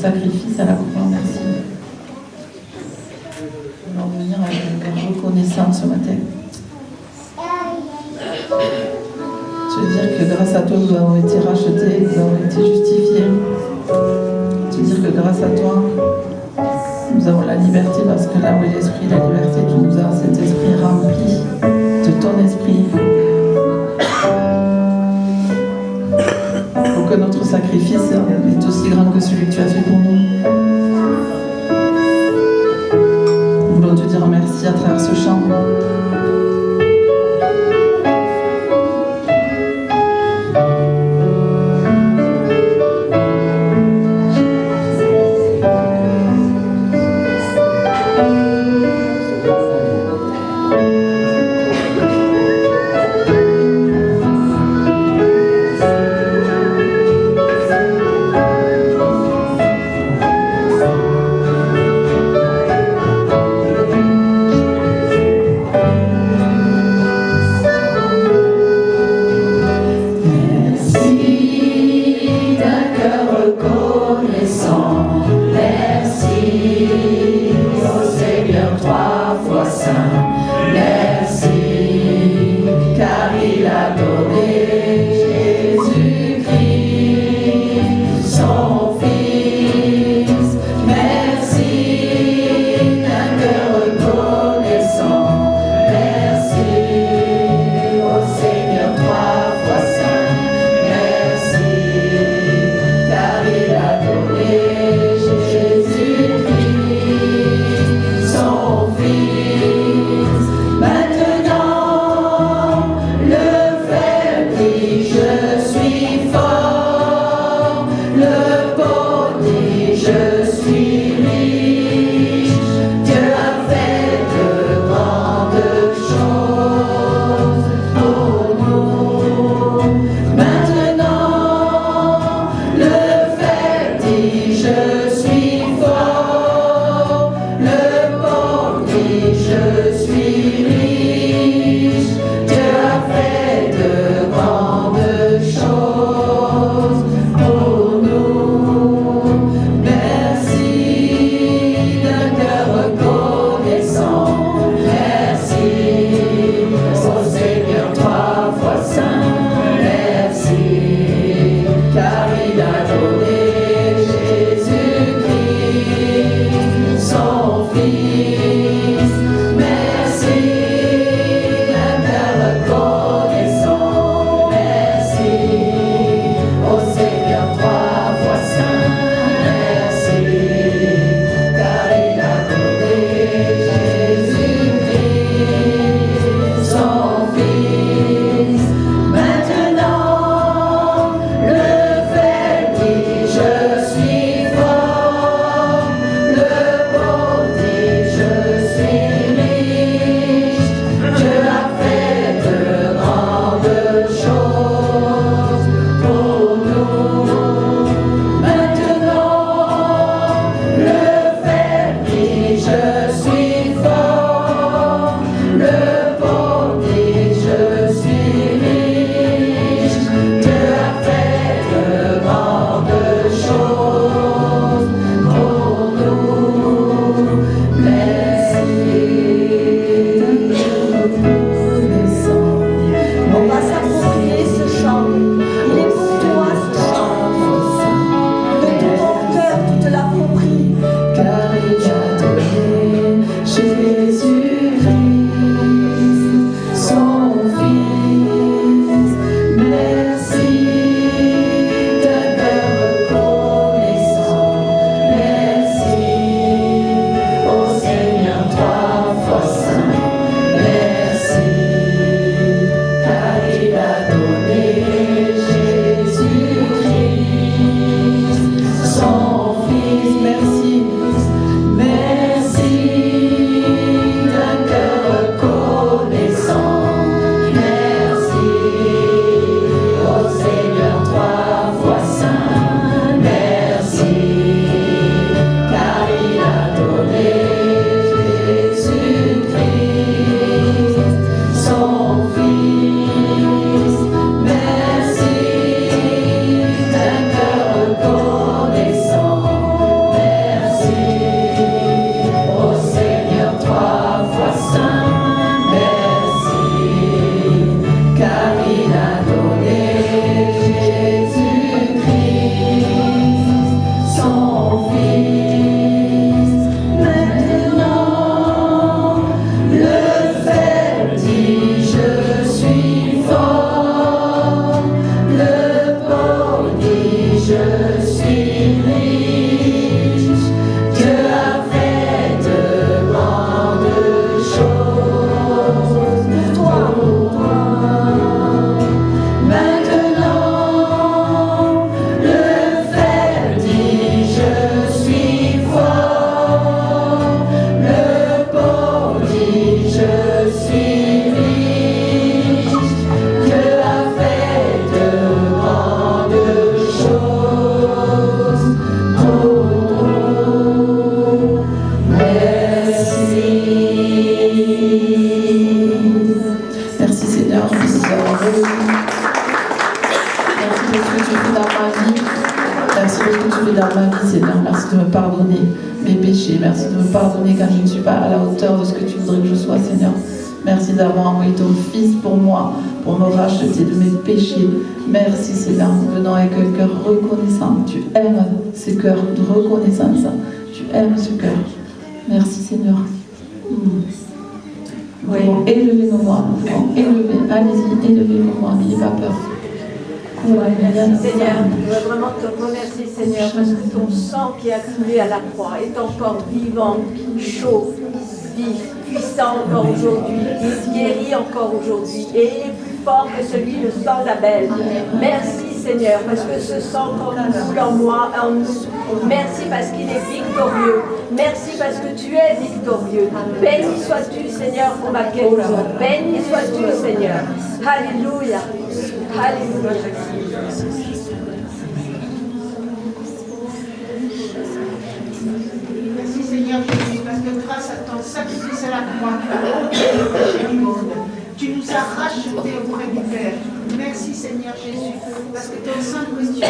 sacrifice à la croix. Merci. On va venir avec une reconnaissance ce matin. Je veux dire que grâce à toi, nous avons été rachetés, nous avons été justifiés. Je veux dire que grâce à toi, nous avons la liberté, parce que là où est l'esprit, la liberté, tu nous as cet esprit rempli de ton esprit. Pour que notre sacrifice est aussi grand que celui que tu as fait pour nous. Nous voulons te dire merci à travers ce chant. Merci pour ce que tu fais dans ma vie. Merci pour ce que tu fais dans ma vie, Seigneur. Merci de me pardonner mes péchés. Merci de me pardonner quand je ne suis pas à la hauteur de ce que tu voudrais que je sois, Seigneur. Merci d'avoir envoyé ton Fils pour moi, pour me racheter de mes péchés. Merci, Seigneur. Venons avec un cœur reconnaissant. Tu aimes ce cœur de reconnaissance. Tu aimes ce cœur. Merci, Seigneur. Oui, élevez nos voix. Élevez. Allez-y, élevez nos voix. N'ayez pas peur. Seigneur, je veux vraiment te remercier, Seigneur, parce que ton sang qui a coulé à la croix est encore vivant, chaud, vif, puissant encore aujourd'hui. Il guérit encore aujourd'hui et il est plus fort que celui de sang d'Abel. Merci, Seigneur, parce que ce sang coule en moi, en nous. Merci parce qu'il est victorieux. Merci parce que tu es victorieux. Béni sois-tu, Seigneur, pour ma guérison. Béni sois-tu, Seigneur. Alléluia. Alléluia. Merci Seigneur Jésus, parce que grâce à ton sacrifice à la croix, tu nous as rachetés auprès du Père. Merci Seigneur Jésus, parce que ton sang précieux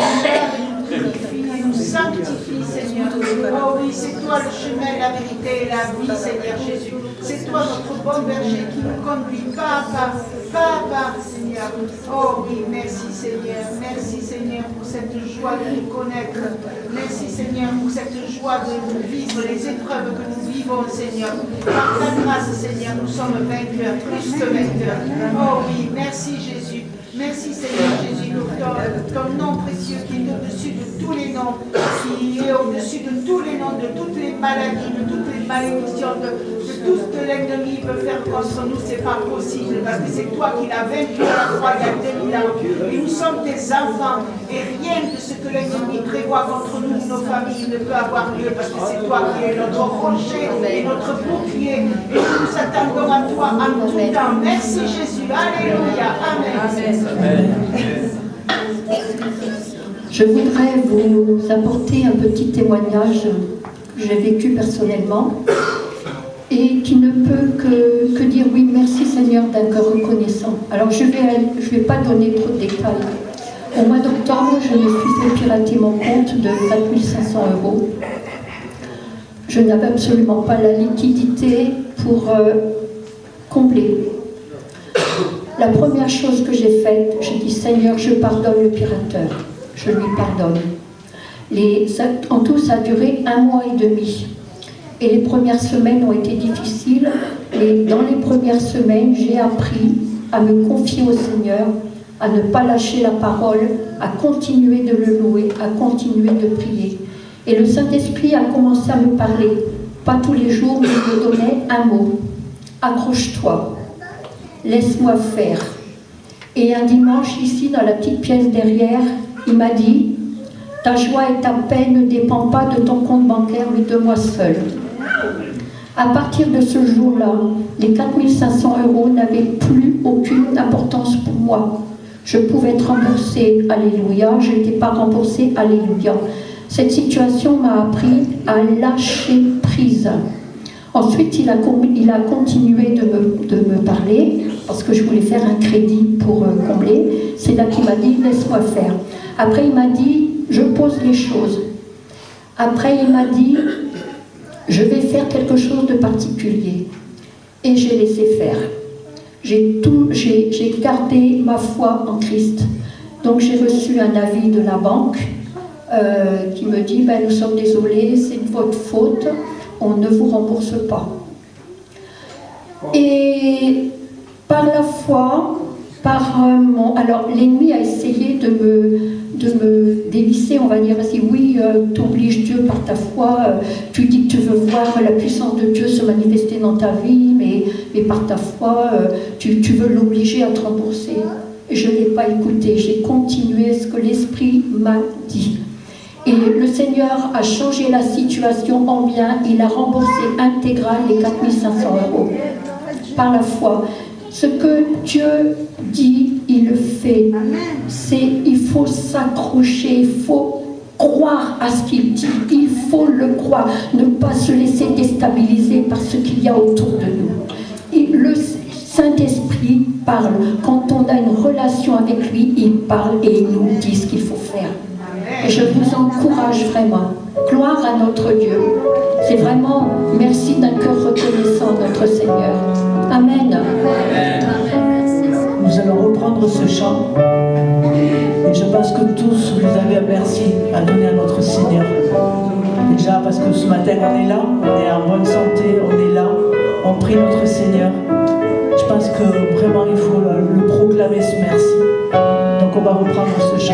nous purifie et nous sanctifie, Seigneur. Oh oui, c'est toi le chemin, la vérité et la vie, Seigneur Jésus. C'est toi notre bon berger qui nous conduit pas à pas, Seigneur. Oh oui, merci Seigneur. Merci Seigneur pour cette joie de nous connaître. Merci Seigneur pour cette joie de vivre les épreuves que nous vivons, Seigneur. Par ta grâce, Seigneur, nous sommes vainqueurs, plus que vainqueurs. Oh oui, merci Jésus. Merci Seigneur Jésus, ton nom précieux qui est au-dessus de tous les noms, qui est au-dessus de tous les noms, de toutes les maladies, de toutes les malédictions, de tout ce que l'ennemi veut faire contre nous, c'est pas possible, parce que c'est toi qui l'as vaincu à la croix il y a 2000 ans. Et nous sommes tes enfants, et rien de ce que l'ennemi prévoit contre nous, nos familles, ne peut avoir lieu, parce que c'est toi qui es notre rocher et notre bouclier, et nous nous attendons à toi en tout temps. Merci Jésus, alléluia, amen. Je voudrais vous apporter un petit témoignage que j'ai vécu personnellement et qui ne peut que dire oui, merci Seigneur d'un cœur reconnaissant. Alors je vais pas donner trop de détails. Au mois d'octobre, je me suis fait pirater mon compte de 4 500 €. Je n'avais absolument pas la liquidité pour combler. La première chose que j'ai faite, j'ai dit Seigneur, je pardonne le pirateur. Je lui pardonne. En tout, ça a duré 1 mois et demi. Et les premières semaines ont été difficiles. Et dans les premières semaines, j'ai appris à me confier au Seigneur, à ne pas lâcher la parole, à continuer de le louer, à continuer de prier. Et le Saint-Esprit a commencé à me parler. Pas tous les jours, mais il me donnait un mot. Accroche-toi. Laisse-moi faire. Et un dimanche, ici, dans la petite pièce derrière, il m'a dit « Ta joie et ta paix ne dépendent pas de ton compte bancaire, mais de moi seul. » À partir de ce jour-là, les 4 500 € n'avaient plus aucune importance pour moi. Je pouvais être remboursée, alléluia, je n'étais pas remboursée, alléluia. Cette situation m'a appris à lâcher prise. Ensuite, il a continué de me parler, parce que je voulais faire un crédit pour combler. C'est là qu'il m'a dit, laisse-moi faire. Après, il m'a dit, je pose les choses. Après, il m'a dit, je vais faire quelque chose de particulier. Et j'ai laissé faire. J'ai gardé ma foi en Christ. Donc, j'ai reçu un avis de la banque qui me dit, ben, nous sommes désolés, c'est de votre faute. On ne vous rembourse pas. Et par la foi, alors l'ennemi a essayé de me dévisser, on va dire ainsi, oui, tu obliges Dieu par ta foi, tu dis que tu veux voir la puissance de Dieu se manifester dans ta vie, mais par ta foi, tu veux l'obliger à te rembourser. Et je ne l'ai pas écouté, j'ai continué ce que l'Esprit m'a dit. Et le Seigneur a changé la situation en bien, il a remboursé intégral les 4 500 € par la foi. Ce que Dieu dit, il le fait. Il faut s'accrocher, il faut croire à ce qu'il dit, il faut le croire, ne pas se laisser déstabiliser par ce qu'il y a autour de nous. Et le Saint-Esprit parle. Quand on a une relation avec lui, il parle et il nous dit ce qu'il faut faire. Et je vous encourage vraiment. Gloire à notre Dieu. C'est vraiment merci d'un cœur reconnaissant à notre Seigneur. Amen. Nous allons reprendre ce chant. Et je pense que tous, vous avez un merci à donner à notre Seigneur. Déjà parce que ce matin, on est là, on est en bonne santé, on est là, on prie notre Seigneur. Je pense que vraiment, il faut le proclamer, ce merci. Donc on va reprendre ce chant.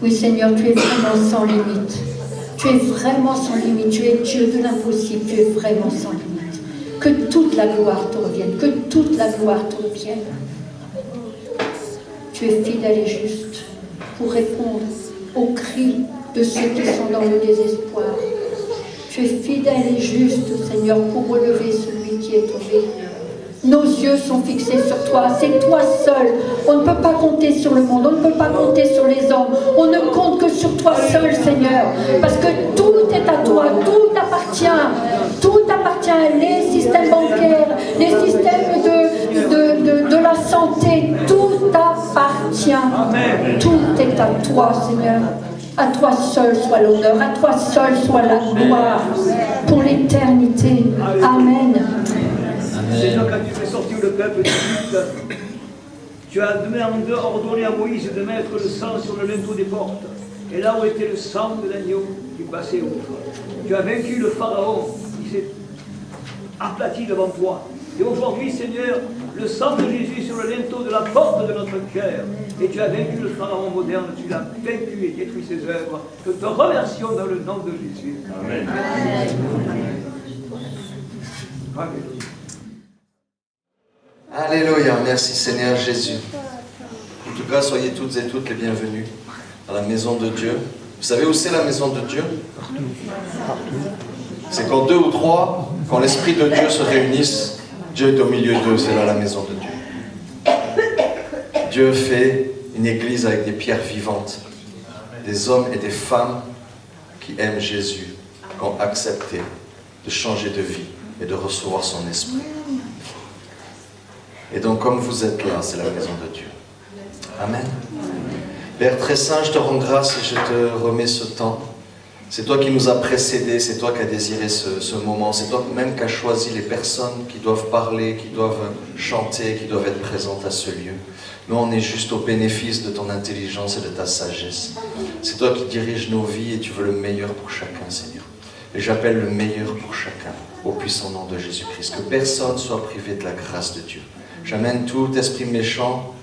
Oui Seigneur, tu es vraiment sans limite. Tu es vraiment sans limite. Tu es Dieu de l'impossible. Tu es vraiment sans limite. Que toute la gloire te revienne. Que toute la gloire te revienne. Tu es fidèle et juste pour répondre aux cris de ceux qui sont dans le désespoir. Tu es fidèle et juste, Seigneur, pour relever celui qui est tombé. Nos yeux sont fixés sur toi, c'est toi seul. On ne peut pas compter sur le monde, on ne peut pas compter sur les hommes. On ne compte que sur toi seul, Seigneur. Parce que tout est à toi, tout appartient. Tout appartient, les systèmes bancaires, les systèmes de la santé, tout appartient. Tout est à toi, Seigneur. À toi seul soit l'honneur, à toi seul soit la gloire. pour l'éternité. Amen. Seigneur, quand tu fais sortir le peuple d'Égypte, tu as ordonné à Moïse de mettre le sang sur le linteau des portes. Et là où était le sang de l'agneau, tu passais outre. Tu as vaincu le Pharaon qui s'est aplati devant toi. Et aujourd'hui, Seigneur, le sang de Jésus sur le linteau de la porte de notre cœur. Et tu as vaincu le Pharaon moderne, tu l'as vaincu et détruit ses œuvres. Nous te remercions dans le nom de Jésus. Amen. Amen. Alléluia, merci Seigneur Jésus. En tout cas, soyez toutes et toutes les bienvenus à la maison de Dieu. Vous savez où c'est la maison de Dieu? C'est quand 2 ou 3, quand l'Esprit de Dieu se réunissent, Dieu est au milieu d'eux, c'est là la maison de Dieu. Dieu fait une église avec des pierres vivantes, des hommes et des femmes qui aiment Jésus, qui ont accepté de changer de vie et de recevoir son Esprit. Et donc, comme vous êtes là, c'est la maison de Dieu. Amen. Père très saint, je te rends grâce et je te remets ce temps. C'est toi qui nous as précédés, c'est toi qui as désiré ce moment, c'est toi même qui as choisi les personnes qui doivent parler, qui doivent chanter, qui doivent être présentes à ce lieu. Nous, on est juste au bénéfice de ton intelligence et de ta sagesse. C'est toi qui diriges nos vies et tu veux le meilleur pour chacun, Seigneur. Et j'appelle le meilleur pour chacun, au puissant nom de Jésus-Christ. Que personne soit privé de la grâce de Dieu. J'amène tout esprit méchant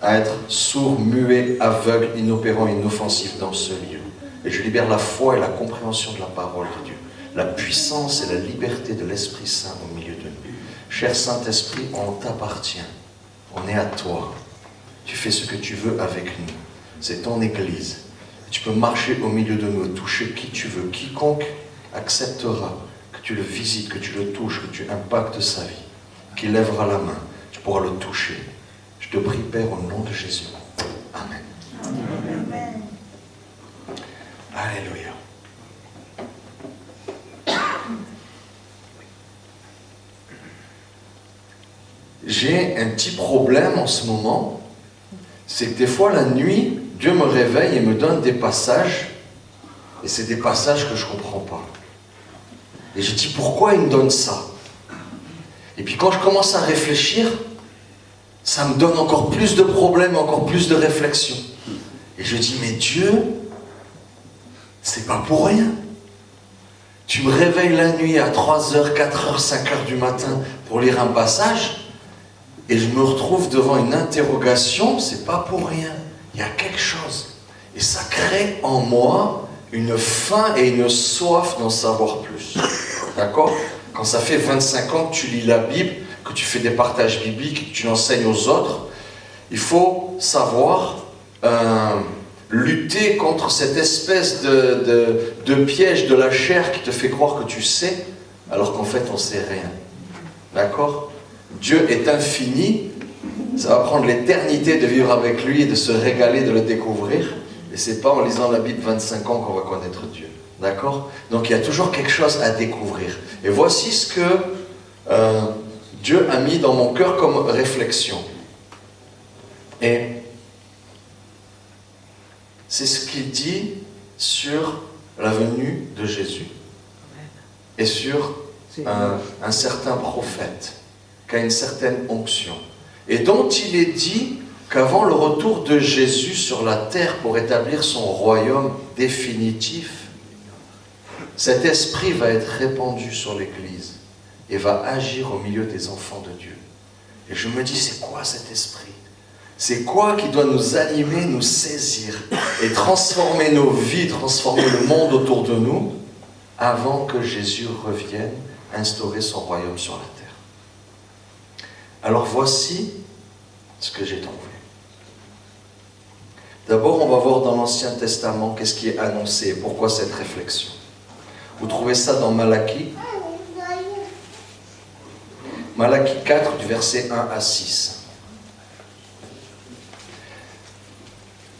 à être sourd, muet, aveugle, inopérant, inoffensif dans ce lieu. Et je libère la foi et la compréhension de la parole de Dieu. La puissance et la liberté de l'Esprit Saint au milieu de nous. Cher Saint-Esprit, on t'appartient. On est à toi. Tu fais ce que tu veux avec nous. C'est ton Église. Tu peux marcher au milieu de nous, toucher qui tu veux. Quiconque acceptera que tu le visites, que tu le touches, que tu impactes sa vie, qui lèvera la main, tu pourras le toucher. Je te prie, Père, au nom de Jésus. Amen. Amen. Alléluia. J'ai un petit problème en ce moment, c'est que des fois la nuit, Dieu me réveille et me donne des passages, et c'est des passages que je ne comprends pas. Et je dis, pourquoi il me donne ça? Et puis quand je commence à réfléchir, ça me donne encore plus de problèmes, encore plus de réflexions. Et je dis, mais Dieu, c'est pas pour rien. Tu me réveilles la nuit à 3h, 4h, 5h du matin pour lire un passage, et je me retrouve devant une interrogation, c'est pas pour rien. Il y a quelque chose. Et ça crée en moi une faim et une soif d'en savoir plus. D'accord? Quand ça fait 25 ans que tu lis la Bible, que tu fais des partages bibliques, que tu l'enseignes aux autres, il faut savoir lutter contre cette espèce de piège de la chair qui te fait croire que tu sais, alors qu'en fait on ne sait rien. D'accord? Dieu est infini, ça va prendre l'éternité de vivre avec lui et de se régaler, de le découvrir, et c'est pas en lisant la Bible 25 ans qu'on va connaître Dieu. D'accord? Donc il y a toujours quelque chose à découvrir. Et voici ce que Dieu a mis dans mon cœur comme réflexion. Et c'est ce qu'il dit sur la venue de Jésus. Et sur un certain prophète qui a une certaine onction. Et dont il est dit qu'avant le retour de Jésus sur la terre pour établir son royaume définitif, cet esprit va être répandu sur l'Église et va agir au milieu des enfants de Dieu. Et je me dis, c'est quoi cet esprit? C'est quoi qui doit nous animer, nous saisir et transformer nos vies, transformer le monde autour de nous avant que Jésus revienne instaurer son royaume sur la terre? Alors voici ce que j'ai trouvé. D'abord, on va voir dans l'Ancien Testament qu'est-ce qui est annoncé et pourquoi cette réflexion. Vous trouvez ça dans Malachie. Malachie 4, du verset 1 à 6.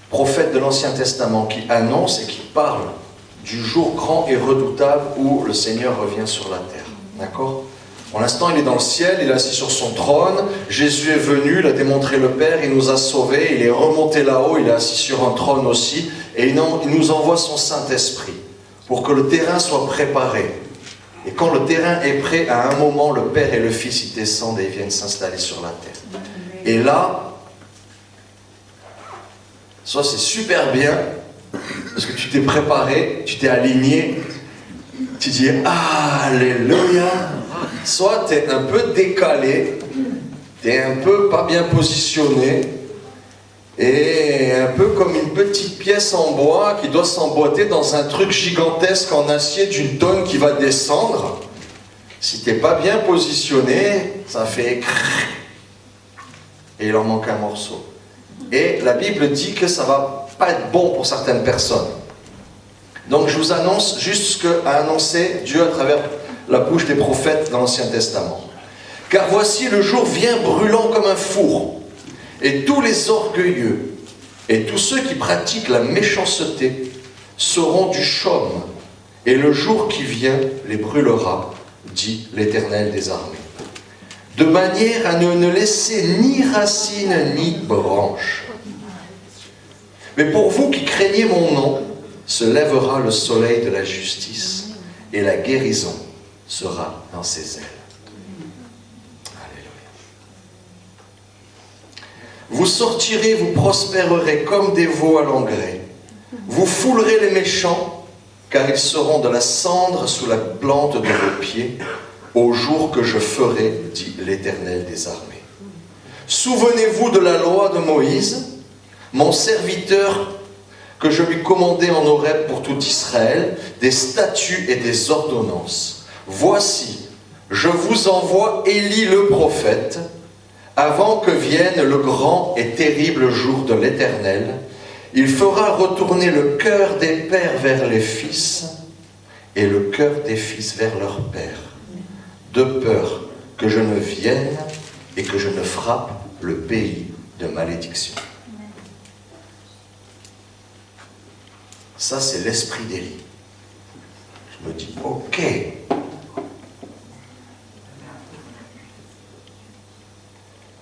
Prophète de l'Ancien Testament qui annonce et qui parle du jour grand et redoutable où le Seigneur revient sur la terre. D'accord? Pour l'instant, il est dans le ciel, il est assis sur son trône. Jésus est venu, il a démontré le Père, il nous a sauvés, il est remonté là-haut, il est assis sur un trône aussi, et il nous envoie son Saint-Esprit pour que le terrain soit préparé, Et quand le terrain est prêt, à un moment, le Père et le Fils, ils descendent et ils viennent s'installer sur la terre. Et là, soit c'est super bien, parce que tu t'es préparé, tu t'es aligné, tu dis « Alléluia », soit tu es un peu décalé, tu es un peu pas bien positionné, et un peu comme une petite pièce en bois qui doit s'emboîter dans un truc gigantesque en acier d'une tonne qui va descendre. Si tu n'es pas bien positionné, ça fait et il en manque un morceau. Et la Bible dit que ça ne va pas être bon pour certaines personnes. Donc je vous annonce juste ce qu'a annoncé Dieu à travers la bouche des prophètes dans l'Ancien Testament. Car voici le jour vient brûlant comme un four, et tous les orgueilleux et tous ceux qui pratiquent la méchanceté seront du chaume, et le jour qui vient les brûlera, dit l'Éternel des armées. De manière à ne laisser ni racine ni branche. Mais pour vous qui craignez mon nom, se lèvera le soleil de la justice, et la guérison sera dans ses ailes. Alléluia. Vous sortirez, vous prospérerez comme des veaux à l'engrais. Vous foulerez les méchants, car ils seront de la cendre sous la plante de vos pieds, au jour que je ferai, dit l'Éternel des armées. Souvenez-vous de la loi de Moïse, mon serviteur, que je lui commandai en Horeb pour tout Israël, des statuts et des ordonnances. Voici, je vous envoie Élie le prophète, avant que vienne le grand et terrible jour de l'Éternel. Il fera retourner le cœur des pères vers les fils, et le cœur des fils vers leurs pères, de peur que je ne vienne et que je ne frappe le pays de malédiction. Ça, c'est l'esprit d'Élie. Je me dis, ok.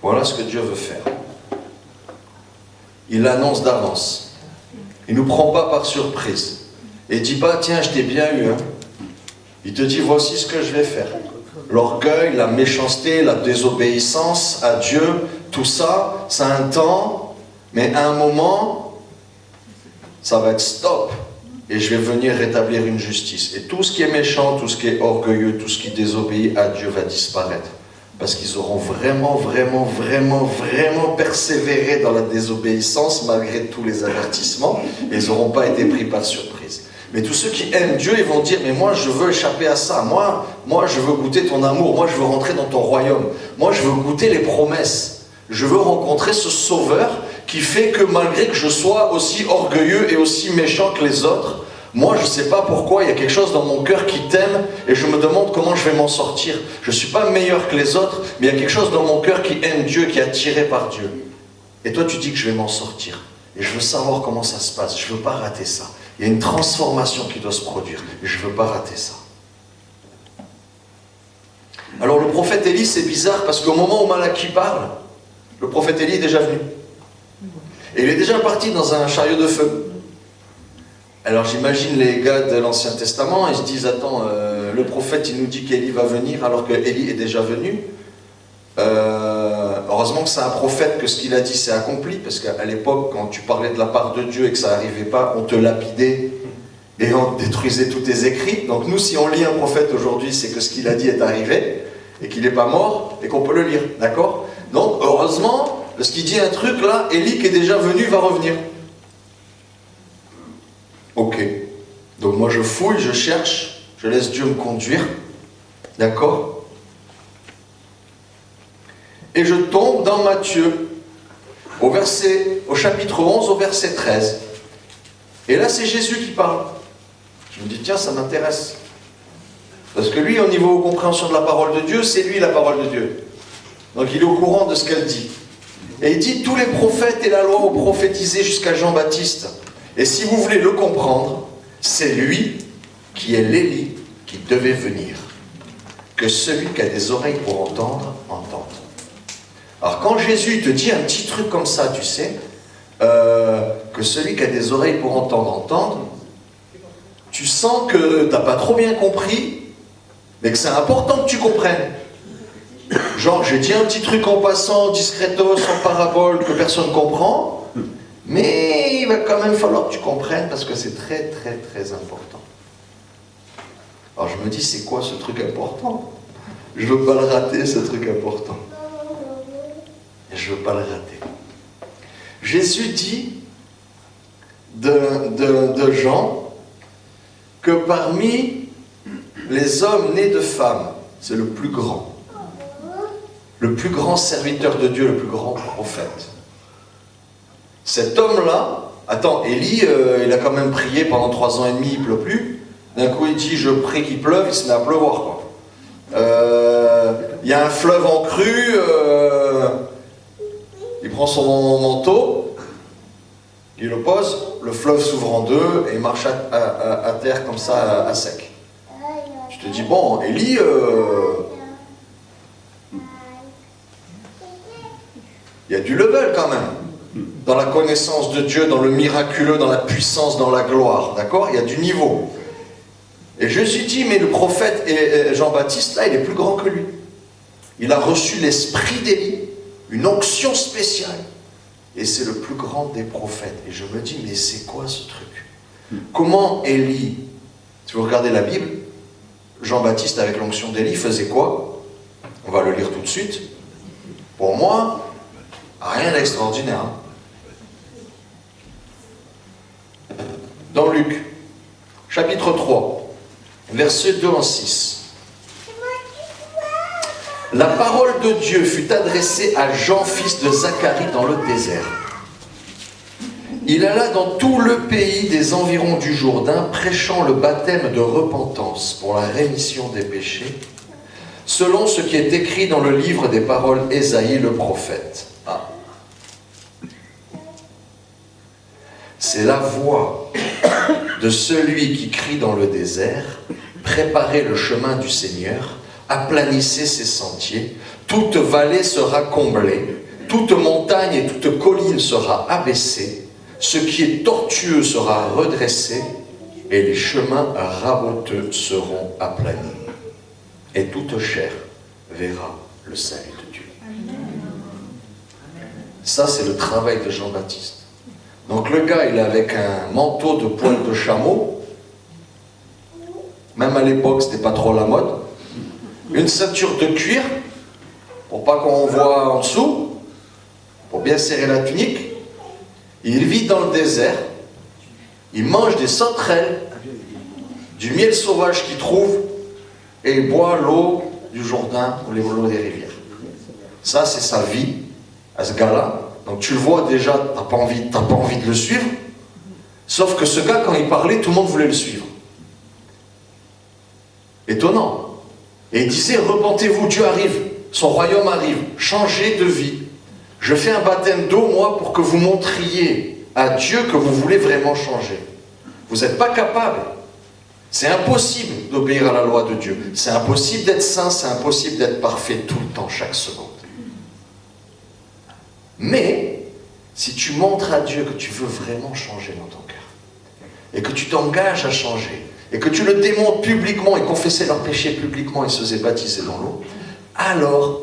Voilà ce que Dieu veut faire. Il l'annonce d'avance. Il ne nous prend pas par surprise. Et il ne dit pas, tiens, je t'ai bien eu. Hein. Il te dit, voici ce que je vais faire. L'orgueil, la méchanceté, la désobéissance à Dieu, tout ça, ça a un temps, mais à un moment, ça va être stop. Et je vais venir rétablir une justice. Et tout ce qui est méchant, tout ce qui est orgueilleux, tout ce qui désobéit à Dieu va disparaître. Parce qu'ils auront vraiment persévéré dans la désobéissance malgré tous les avertissements. Et ils n'auront pas été pris par surprise. Mais tous ceux qui aiment Dieu, ils vont dire, mais moi je veux échapper à ça. Moi je veux goûter ton amour. Moi je veux rentrer dans ton royaume. Moi je veux goûter les promesses. Je veux rencontrer ce sauveur qui fait que malgré que je sois aussi orgueilleux et aussi méchant que les autres, moi je ne sais pas pourquoi, il y a quelque chose dans mon cœur qui t'aime et je me demande comment je vais m'en sortir. Je ne suis pas meilleur que les autres, mais il y a quelque chose dans mon cœur qui aime Dieu, qui est attiré par Dieu. Et toi tu dis que je vais m'en sortir. Et je veux savoir comment ça se passe, je ne veux pas rater ça. Il y a une transformation qui doit se produire, et je ne veux pas rater ça. Alors le prophète Élie, c'est bizarre parce qu'au moment où Malachie parle, le prophète Élie est déjà venu. Et il est déjà parti dans un chariot de feu. Alors j'imagine les gars de l'Ancien Testament, ils se disent, attends, le prophète il nous dit qu'Élie va venir alors que Élie est déjà venu. Heureusement que c'est un prophète que ce qu'il a dit c'est accompli, parce qu'à l'époque, quand tu parlais de la part de Dieu et que ça n'arrivait pas, on te lapidait et on détruisait tous tes écrits. Donc nous, si on lit un prophète aujourd'hui, c'est que ce qu'il a dit est arrivé, et qu'il n'est pas mort, et qu'on peut le lire, d'accord? Donc heureusement, parce qu'il dit un truc là, Élie qui est déjà venu va revenir. Ok. Donc moi je fouille, je cherche, je laisse Dieu me conduire, d'accord? Et je tombe dans Matthieu, au chapitre 11, au verset 13. Et là, c'est Jésus qui parle. Je me dis, tiens, ça m'intéresse. Parce que lui, au niveau compréhension de la parole de Dieu, c'est lui la parole de Dieu. Donc il est au courant de ce qu'elle dit. Et il dit, tous les prophètes et la loi ont prophétisé jusqu'à Jean-Baptiste. Et si vous voulez le comprendre, c'est lui qui est l'Élie qui devait venir. Que celui qui a des oreilles pour entendre, entende. Alors quand Jésus te dit un petit truc comme ça, tu sais, que celui qui a des oreilles pour entendre, entende, tu sens que tu n'as pas trop bien compris, mais que c'est important que tu comprennes. Genre, j'ai dit un petit truc en passant, discretos, en parabole, que personne ne comprend, mais il va quand même falloir que tu comprennes parce que c'est très, très, très important. Alors je me dis, c'est quoi ce truc important? Je veux pas le rater, ce truc important. Je veux pas le rater. Jésus dit de Jean que parmi les hommes nés de femmes, c'est le plus grand serviteur de Dieu, le plus grand prophète. Cet homme-là, attends, Élie, il a quand même prié pendant 3 ans et demi, il ne pleut plus. D'un coup, il dit, je prie qu'il pleuve, il se met à pleuvoir, quoi. Il y a un fleuve en crue, il prend son manteau, il le pose, le fleuve s'ouvre en deux et il marche à terre comme ça, à sec. Tu te dis, bon, Élie, il y a du level quand même, dans la connaissance de Dieu, dans le miraculeux, dans la puissance, dans la gloire, d'accord? Il y a du niveau. Et Jésus dit, mais le prophète Jean-Baptiste, là, il est plus grand que lui. Il a reçu l'esprit d'Élie, une onction spéciale. Et c'est le plus grand des prophètes. Et je me dis, mais c'est quoi ce truc? Comment Élie, si vous regardez la Bible, Jean-Baptiste avec l'onction d'Élie faisait quoi? On va le lire tout de suite. Pour moi, rien d'extraordinaire. Hein? Dans Luc, chapitre 3, versets 2 en 6. La parole de Dieu fut adressée à Jean, fils de Zacharie, dans le désert. Il alla dans tout le pays des environs du Jourdain, prêchant le baptême de repentance pour la rémission des péchés, selon ce qui est écrit dans le livre des paroles d'Ésaïe le prophète. Ah. C'est la voix de celui qui crie dans le désert, préparez le chemin du Seigneur, aplanissez ses sentiers, toute vallée sera comblée, toute montagne et toute colline sera abaissée, ce qui est tortueux sera redressé, et les chemins raboteux seront aplanis. Et toute chair verra le salut de Dieu. Ça, c'est le travail de Jean-Baptiste. Donc le gars, il est avec un manteau de poil de chameau. Même à l'époque, c'était pas trop la mode. Une ceinture de cuir, pour pas qu'on voit en dessous, pour bien serrer la tunique. Il vit dans le désert. Il mange des sauterelles, du miel sauvage qu'il trouve, et il boit l'eau du Jourdain ou l'eau des rivières. Ça, c'est sa vie, à ce gars-là. Donc tu le vois déjà, t'as pas envie de le suivre. Sauf que ce gars, quand il parlait, tout le monde voulait le suivre. Étonnant. Et il disait, repentez-vous, Dieu arrive, son royaume arrive, changez de vie. Je fais un baptême d'eau, moi, pour que vous montriez à Dieu que vous voulez vraiment changer. Vous n'êtes pas capable. C'est impossible d'obéir à la loi de Dieu. C'est impossible d'être saint, c'est impossible d'être parfait tout le temps, chaque seconde. Mais, si tu montres à Dieu que tu veux vraiment changer dans ton cœur, et que tu t'engages à changer, et que tu le démontres publiquement, et confesser leurs péchés publiquement, et se faisaient baptiser dans l'eau, alors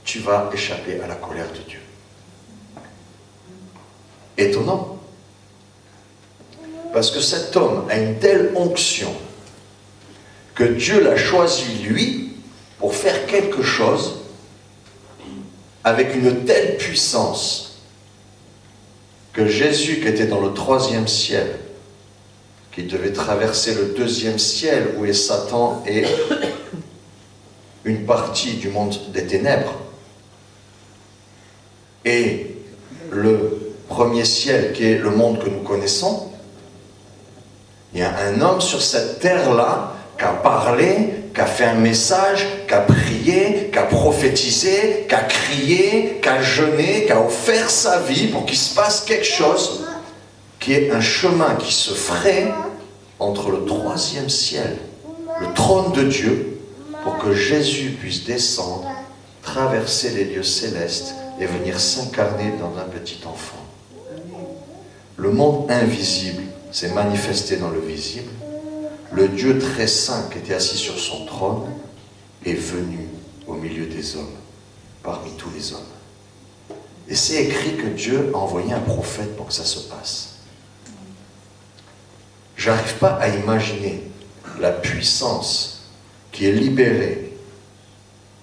tu vas échapper à la colère de Dieu. Étonnant. Parce que cet homme a une telle onction que Dieu l'a choisi, lui, pour faire quelque chose avec une telle puissance que Jésus, qui était dans le 3e ciel, qui devait traverser le 2e ciel, où est Satan et une partie du monde des ténèbres, et le 1er ciel, qui est le monde que nous connaissons, il y a un homme sur cette terre-là qui a parlé, qui a fait un message, qui a prié, qui a prophétisé, qui a crié, qui a jeûné, qui a offert sa vie pour qu'il se passe quelque chose, qui est un chemin qui se ferait entre le 3e ciel, le trône de Dieu, pour que Jésus puisse descendre, traverser les lieux célestes et venir s'incarner dans un petit enfant. Le monde invisible s'est manifesté dans le visible. Le Dieu très saint qui était assis sur son trône est venu au milieu des hommes, parmi tous les hommes. Et c'est écrit que Dieu a envoyé un prophète pour que ça se passe. J'arrive pas à imaginer la puissance qui est libérée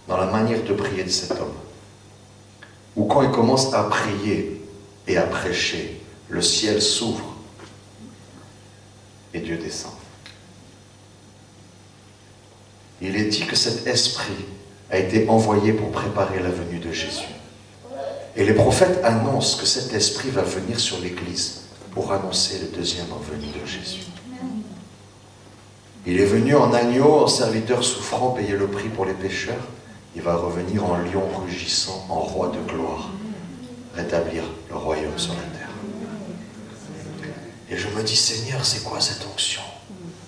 dans la manière de prier de cet homme. Ou quand il commence à prier et à prêcher, le ciel s'ouvre et Dieu descend. Il est dit que cet esprit a été envoyé pour préparer la venue de Jésus. Et les prophètes annoncent que cet esprit va venir sur l'Église pour annoncer le deuxième venue de Jésus. Il est venu en agneau, en serviteur souffrant, payer le prix pour les pécheurs. Il va revenir en lion rugissant, en roi de gloire, rétablir le royaume sur la terre. Et je me dis, Seigneur, c'est quoi cette onction?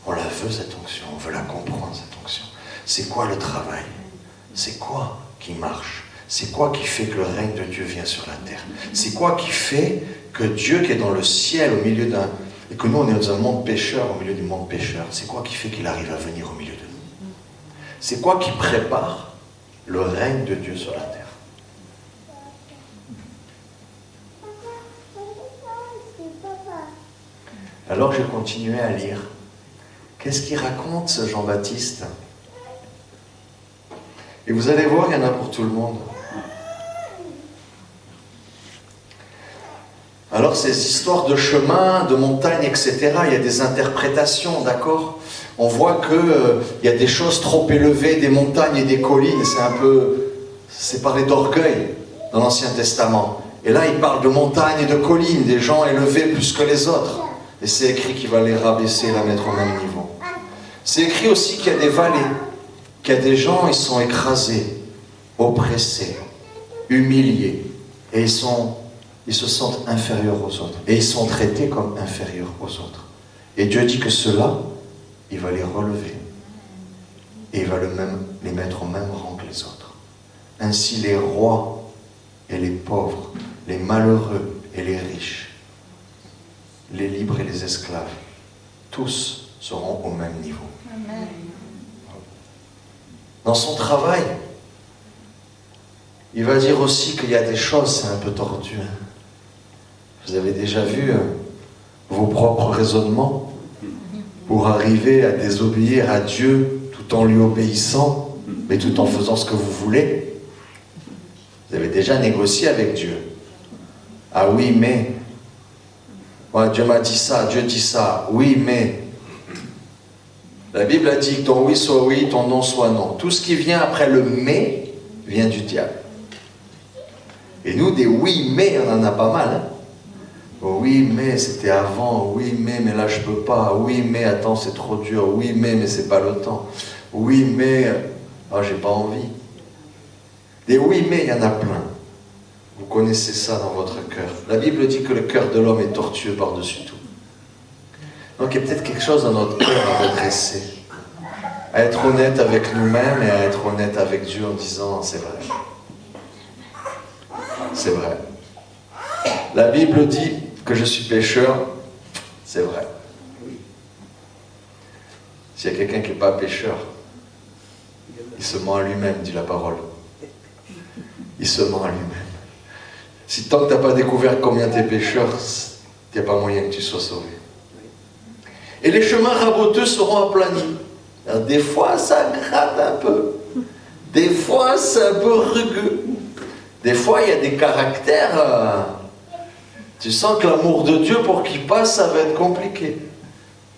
On la veut, cette onction, on veut la comprendre, cette onction. C'est quoi le travail? C'est quoi qui marche? C'est quoi qui fait que le règne de Dieu vient sur la terre? C'est quoi qui fait que Dieu qui est dans le ciel au milieu d'un... et que nous on est dans un monde pécheur au milieu du monde pécheur, c'est quoi qui fait qu'il arrive à venir au milieu de nous? C'est quoi qui prépare le règne de Dieu sur la terre? Alors j'ai continué à lire. Qu'est-ce qu'il raconte ce Jean-Baptiste? Et vous allez voir, il y en a pour tout le monde. Alors ces histoires de chemin, de montagne, etc., il y a des interprétations, d'accord? On voit qu'il y a des choses trop élevées, des montagnes et des collines, c'est parler d'orgueil dans l'Ancien Testament. Et là, il parle de montagnes et de collines, des gens élevés plus que les autres. Et c'est écrit qu'il va les rabaisser et la mettre au même niveau. C'est écrit aussi qu'il y a des vallées, qu'il y a des gens, ils sont écrasés, oppressés, humiliés, et ils se sentent inférieurs aux autres. Et ils sont traités comme inférieurs aux autres. Et Dieu dit que ceux-là, il va les relever. Et il va les mettre au même rang que les autres. Ainsi les rois et les pauvres, les malheureux et les riches, les libres et les esclaves, tous seront au même niveau. Amen. Dans son travail, il va dire aussi qu'il y a des choses, c'est un peu tordu. Vous avez déjà vu vos propres raisonnements pour arriver à désobéir à Dieu tout en lui obéissant, mais tout en faisant ce que vous voulez? Vous avez déjà négocié avec Dieu. Ah oui, mais... ouais, Dieu m'a dit ça, Dieu dit ça. Oui, mais... la Bible a dit que ton oui soit oui, ton non soit non. Tout ce qui vient après le mais vient du diable. Et nous, des oui, mais, on en a pas mal. Hein? Oh, oui, mais c'était avant. Oui, mais là, je peux pas. Oui, mais attends, c'est trop dur. Oui, mais c'est pas le temps. Oui, mais j'ai pas envie. Des oui, mais, il y en a plein. Vous connaissez ça dans votre cœur. La Bible dit que le cœur de l'homme est tortueux par-dessus tout. Donc il y a peut-être quelque chose dans notre cœur à redresser. À être honnête avec nous-mêmes et à être honnête avec Dieu en disant, c'est vrai. C'est vrai. La Bible dit que je suis pécheur, c'est vrai. S'il y a quelqu'un qui n'est pas pécheur, il se ment à lui-même, dit la parole. Il se ment à lui-même. Si tant que tu n'as pas découvert combien tu es pécheur, il n'y a pas moyen que tu sois sauvé. Et les chemins raboteux seront aplanis. Alors, des fois, ça gratte un peu. Des fois, c'est un peu rugueux. Des fois, il y a des caractères... tu sens que l'amour de Dieu, pour qu'il passe, ça va être compliqué.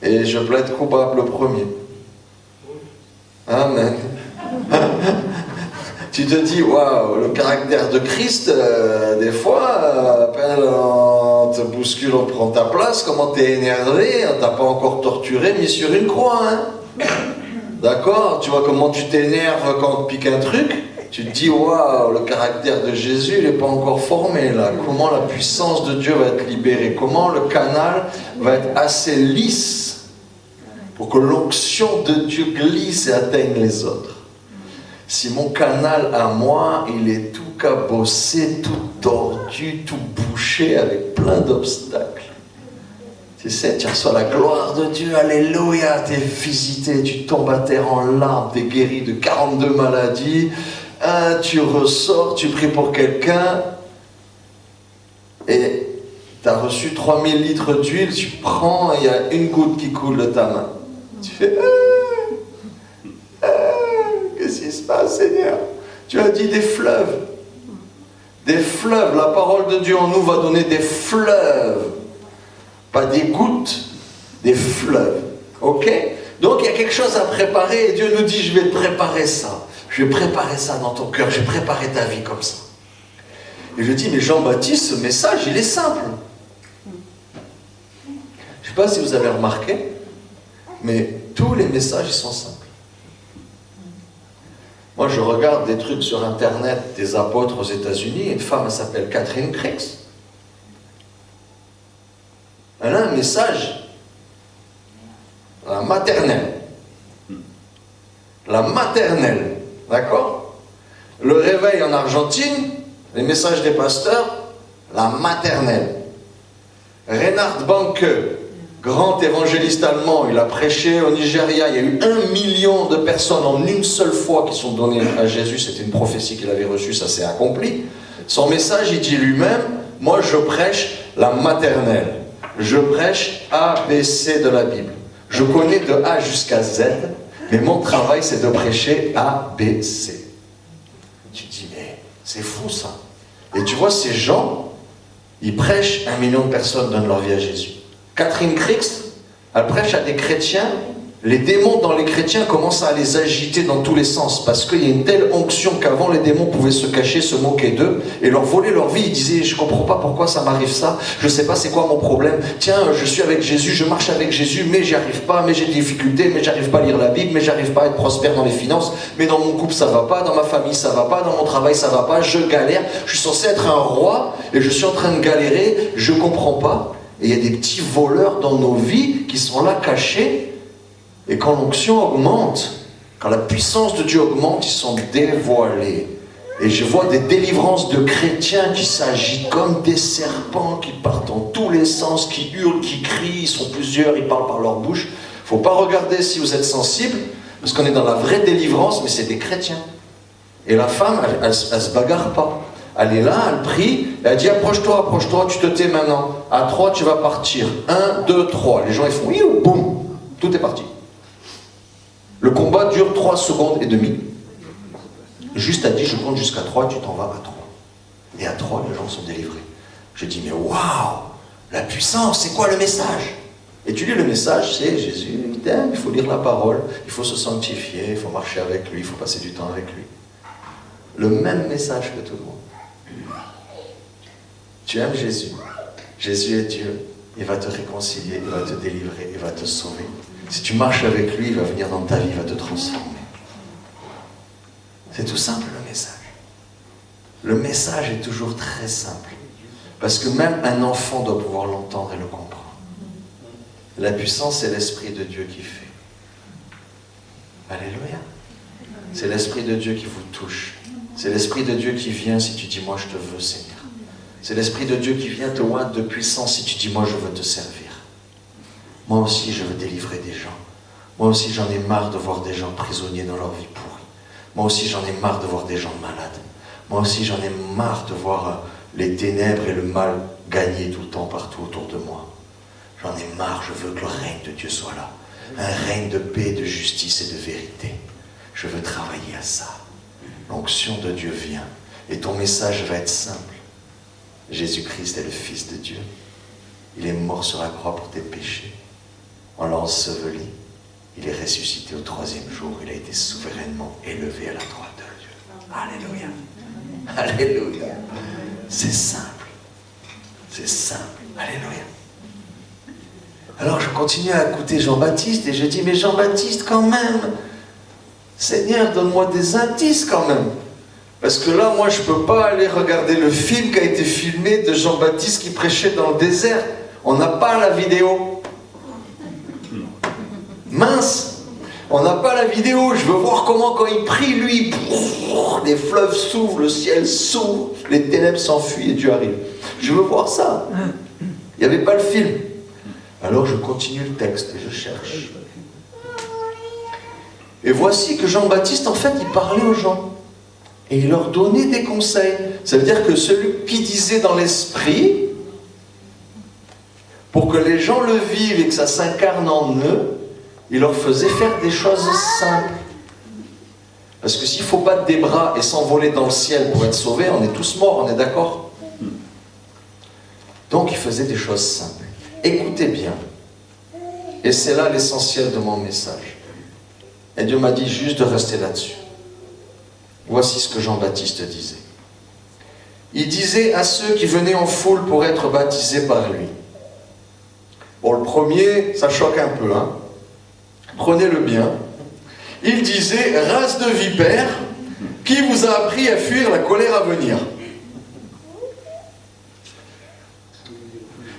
Et je plaide coupable le premier. Amen. Tu te dis, waouh, le caractère de Christ, des fois, à peine on te bouscule, on prend ta place, comment t'es énervé, on t'a pas encore torturé, mis sur une croix, hein. D'accord? Tu vois comment tu t'énerves quand on te pique un truc? Tu te dis, waouh, le caractère de Jésus, il n'est pas encore formé, là. Comment la puissance de Dieu va être libérée? Comment le canal va être assez lisse pour que l'onction de Dieu glisse et atteigne les autres? Si mon canal à moi, il est tout cabossé, tout tordu, tout bouché, avec plein d'obstacles, Tu sais, tu reçois la gloire de Dieu, alléluia, tu es visité, tu tombes à terre en larmes, tu es guéri de 42 maladies, tu ressors, tu pries pour quelqu'un, et tu as reçu 3000 litres d'huile, tu prends, et il y a une goutte qui coule de ta main. Tu fais, qu'est-ce qui se passe, Seigneur? Tu as dit des fleuves. Des fleuves, la parole de Dieu en nous va donner des fleuves. Pas des gouttes, des fleuves. Ok? Donc il y a quelque chose à préparer et Dieu nous dit, je vais te préparer ça. Je vais préparer ça dans ton cœur, je vais préparer ta vie comme ça. Et je dis, mais Jean-Baptiste, ce message, il est simple. Je ne sais pas si vous avez remarqué, mais tous les messages, ils sont simples. Moi, je regarde des trucs sur Internet des apôtres aux États-Unis. Une femme, elle s'appelle Catherine Crix. Elle a un message. La maternelle. La maternelle. D'accord? Le réveil en Argentine, les messages des pasteurs, la maternelle. Reinhard Bonnke, grand évangéliste allemand, il a prêché au Nigeria. Il y a eu 1 million de personnes en une seule fois qui sont données à Jésus. C'était une prophétie qu'il avait reçue, ça s'est accompli. Son message, il dit lui-même, moi je prêche la maternelle. Je prêche A, B, C de la Bible. Je connais de A jusqu'à Z, mais mon travail c'est de prêcher A, B, C. Tu te dis, mais c'est fou ça. Et tu vois, ces gens, ils prêchent, 1 million de personnes donnent leur vie à Jésus. Catherine Crix, elle prêche à des chrétiens, les démons dans les chrétiens commencent à les agiter dans tous les sens, parce qu'il y a une telle onction qu'avant les démons pouvaient se cacher, se moquer d'eux, et leur voler leur vie. Ils disaient, je ne comprends pas pourquoi ça m'arrive ça, je ne sais pas c'est quoi mon problème, tiens, je suis avec Jésus, je marche avec Jésus, mais j'y arrive pas, mais j'ai des difficultés, mais j'arrive pas à lire la Bible, mais j'arrive pas à être prospère dans les finances, mais dans mon couple ça va pas, dans ma famille ça va pas, dans mon travail ça va pas, je galère, je suis censé être un roi, et je suis en train de galérer, je ne comprends pas. Et il y a des petits voleurs dans nos vies qui sont là cachés. Et quand l'onction augmente, quand la puissance de Dieu augmente, ils sont dévoilés. Et je vois des délivrances de chrétiens qui s'agitent comme des serpents, qui partent dans tous les sens, qui hurlent, qui crient, ils sont plusieurs, ils parlent par leur bouche. Il ne faut pas regarder si vous êtes sensible, parce qu'on est dans la vraie délivrance, mais c'est des chrétiens. Et la femme, elle ne se bagarre pas. Elle est là, elle prie, elle dit approche-toi, tu te tais maintenant. À 3, tu vas partir. 1, 2, 3. Les gens ils font boum, tout est parti. Le combat dure 3 secondes et demie. Juste à dit, je compte jusqu'à 3, tu t'en vas à 3. Et à 3, les gens sont délivrés. Je dis, mais waouh, la puissance, c'est quoi le message? Et tu lis le message, c'est Jésus, il t'aime, il faut lire la parole, il faut se sanctifier, il faut marcher avec lui, il faut passer du temps avec lui. Le même message que tout le monde. Tu aimes Jésus. Jésus est Dieu. Il va te réconcilier, il va te délivrer, il va te sauver. Si tu marches avec lui, il va venir dans ta vie, il va te transformer. C'est tout simple le message. Le message est toujours très simple. Parce que même un enfant doit pouvoir l'entendre et le comprendre. La puissance, c'est l'Esprit de Dieu qui fait. Alléluia. C'est l'Esprit de Dieu qui vous touche. C'est l'Esprit de Dieu qui vient si tu dis, moi je te veux, Seigneur. C'est l'Esprit de Dieu qui vient te oindre de puissance si tu dis, moi je veux te servir. Moi aussi je veux délivrer des gens. Moi aussi j'en ai marre de voir des gens prisonniers dans leur vie pourrie. Moi aussi j'en ai marre de voir des gens malades. Moi aussi j'en ai marre de voir les ténèbres et le mal gagner tout le temps partout autour de moi. J'en ai marre, je veux que le règne de Dieu soit là. Un règne de paix, de justice et de vérité. Je veux travailler à ça. L'onction de Dieu vient. Et ton message va être simple. Jésus-Christ est le Fils de Dieu. Il est mort sur la croix pour tes péchés. On l'a enseveli. Il est ressuscité au 3e jour. Il a été souverainement élevé à la droite de Dieu. Alléluia. Alléluia. C'est simple. C'est simple. Alléluia. Alors je continue à écouter Jean-Baptiste et je dis, mais Jean-Baptiste quand même, Seigneur, donne-moi des indices quand même. Parce que là, moi, je ne peux pas aller regarder le film qui a été filmé de Jean-Baptiste qui prêchait dans le désert. On n'a pas la vidéo. Mince, on n'a pas la vidéo. Je veux voir comment, quand il prie, lui, les fleuves s'ouvrent, le ciel s'ouvre, les ténèbres s'enfuient et Dieu arrive. Je veux voir ça. Il n'y avait pas le film. Alors je continue le texte et je cherche. Et voici que Jean-Baptiste, en fait, il parlait aux gens. Et il leur donnait des conseils. Ça veut dire que celui qui disait dans l'esprit, pour que les gens le vivent et que ça s'incarne en eux, il leur faisait faire des choses simples. Parce que s'il faut battre des bras et s'envoler dans le ciel pour être sauvé, on est tous morts, on est d'accord? Donc il faisait des choses simples. Écoutez bien. Et c'est là l'essentiel de mon message. Et Dieu m'a dit juste de rester là-dessus. Voici ce que Jean-Baptiste disait. Il disait à ceux qui venaient en foule pour être baptisés par lui. Bon, le premier, ça choque un peu, hein. Prenez-le bien. Il disait, race de vipères, qui vous a appris à fuir la colère à venir?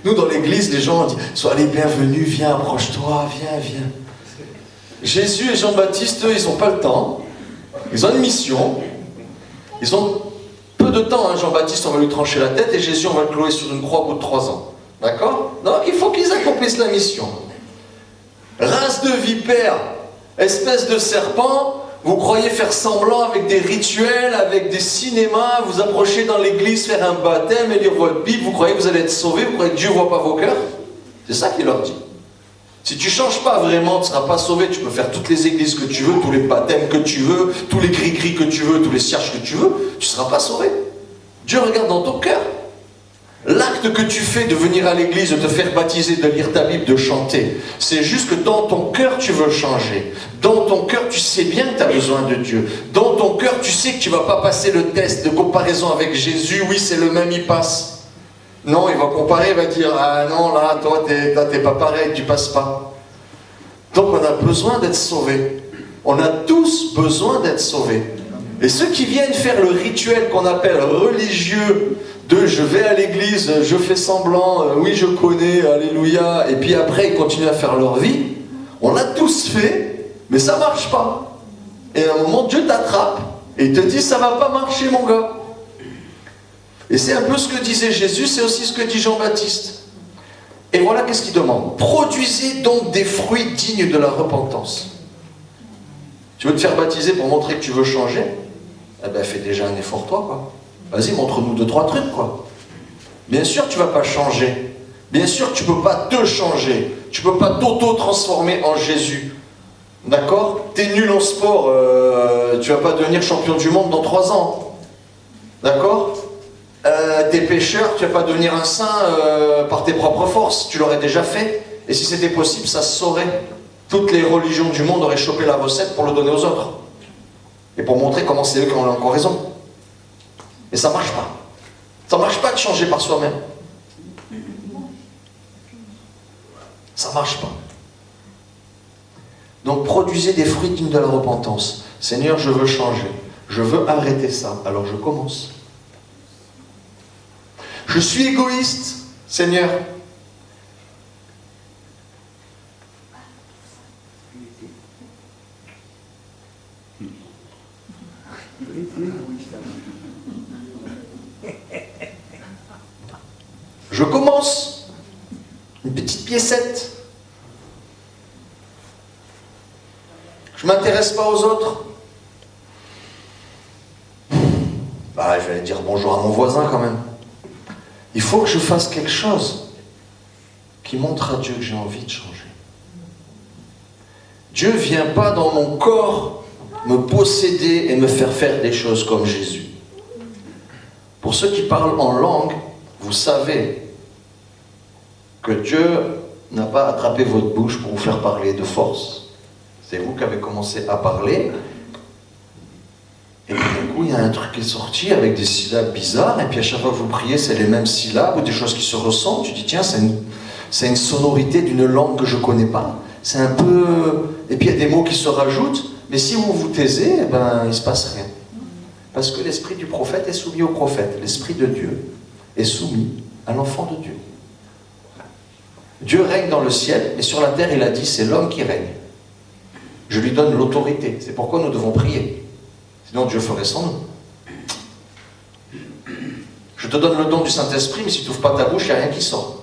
Nous, dans l'église, les gens disent, sois les bienvenus, viens, approche-toi, viens. Jésus et Jean-Baptiste, eux, ils n'ont pas le temps. Ils ont une mission. Ils ont peu de temps, hein. Jean-Baptiste, on va lui trancher la tête, et Jésus, on va le clouer sur une croix au bout de 3 ans. D'accord? Donc, il faut qu'ils accomplissent la mission. Race de vipères, espèce de serpent, vous croyez faire semblant avec des rituels, avec des cinémas, vous approchez dans l'église, faire un baptême et lire votre Bible, vous croyez que vous allez être sauvés, vous croyez que Dieu ne voit pas vos cœurs? C'est ça qu'il leur dit. Si tu ne changes pas vraiment, tu ne seras pas sauvé. Tu peux faire toutes les églises que tu veux, tous les baptêmes que tu veux, tous les gris-gris que tu veux, tous les cierges que tu veux, tu ne seras pas sauvé. Dieu regarde dans ton cœur. L'acte que tu fais de venir à l'église, de te faire baptiser, de lire ta Bible, de chanter, c'est juste que dans ton cœur tu veux changer. Dans ton cœur tu sais bien que tu as besoin de Dieu. Dans ton cœur tu sais que tu ne vas pas passer le test de comparaison avec Jésus. Oui, c'est le même, il passe. Non, il va comparer, il va dire, ah non, là, toi, t'es pas pareil, tu passes pas. Donc on a besoin d'être sauvés. On a tous besoin d'être sauvés. Et ceux qui viennent faire le rituel qu'on appelle religieux, de je vais à l'église, je fais semblant, oui je connais, alléluia, et puis après ils continuent à faire leur vie, on l'a tous fait, mais ça marche pas. Et à un moment Dieu t'attrape, et il te dit ça va pas marcher mon gars. Et c'est un peu ce que disait Jésus, c'est aussi ce que dit Jean-Baptiste. Et voilà qu'est-ce qu'il demande. Produisez donc des fruits dignes de la repentance. Tu veux te faire baptiser pour montrer que tu veux changer? Eh ben fais déjà un effort toi, quoi. Vas-y, montre-nous 2-3 trucs, quoi. Bien sûr, tu ne vas pas changer. Bien sûr, tu ne peux pas te changer. Tu ne peux pas t'auto-transformer en Jésus. D'accord? Tu es nul en sport. Tu ne vas pas devenir champion du monde dans 3 ans. D'accord? Tu es pécheur. Tu ne vas pas devenir un saint par tes propres forces. Tu l'aurais déjà fait. Et si c'était possible, ça se saurait. Toutes les religions du monde auraient chopé la recette pour le donner aux autres. Et pour montrer comment c'est eux qui ont encore raison. Mais ça ne marche pas. Ça ne marche pas de changer par soi-même. Ça ne marche pas. Donc produisez des fruits dignes de la repentance. Seigneur, je veux changer. Je veux arrêter ça. Alors je commence. Je suis égoïste, Seigneur. Je commence une petite piécette. Je ne m'intéresse pas aux autres. Bah, je vais aller dire bonjour à mon voisin quand même. Il faut que je fasse quelque chose qui montre à Dieu que j'ai envie de changer. Dieu ne vient pas dans mon corps me posséder et me faire faire des choses comme Jésus. Pour ceux qui parlent en langue, vous savez que Dieu n'a pas attrapé votre bouche pour vous faire parler de force. C'est vous qui avez commencé à parler. Et puis du coup, il y a un truc qui est sorti avec des syllabes bizarres. Et puis à chaque fois que vous priez, c'est les mêmes syllabes ou des choses qui se ressemblent. Tu dis, tiens, c'est une sonorité d'une langue que je ne connais pas. C'est un peu... Et puis il y a des mots qui se rajoutent. Mais si vous vous taisez, eh ben, il ne se passe rien. Parce que l'esprit du prophète est soumis au prophète. L'esprit de Dieu est soumis à l'enfant de Dieu. Dieu règne dans le ciel, et sur la terre, il a dit, c'est l'homme qui règne. Je lui donne l'autorité. C'est pourquoi nous devons prier. Sinon, Dieu ferait sans nous. Je te donne le don du Saint-Esprit, mais si tu n'ouvres pas ta bouche, il n'y a rien qui sort.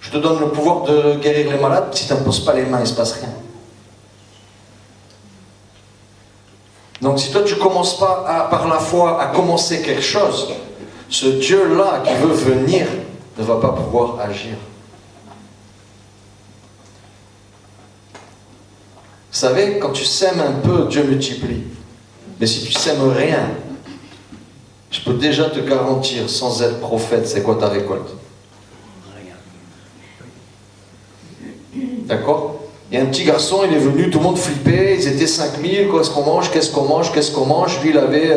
Je te donne le pouvoir de guérir les malades. Si tu n'imposes pas les mains, il ne se passe rien. Donc si toi tu ne commences pas par la foi à commencer quelque chose, ce Dieu-là qui veut venir ne va pas pouvoir agir. Vous savez, quand tu sèmes un peu, Dieu multiplie. Mais si tu sèmes rien, je peux déjà te garantir, sans être prophète, c'est quoi ta récolte? D'accord? Il y a un petit garçon, il est venu, tout le monde flippait, ils étaient 5000, qu'est-ce qu'on mange, qu'est-ce qu'on mange, qu'est-ce qu'on mange? Lui, il avait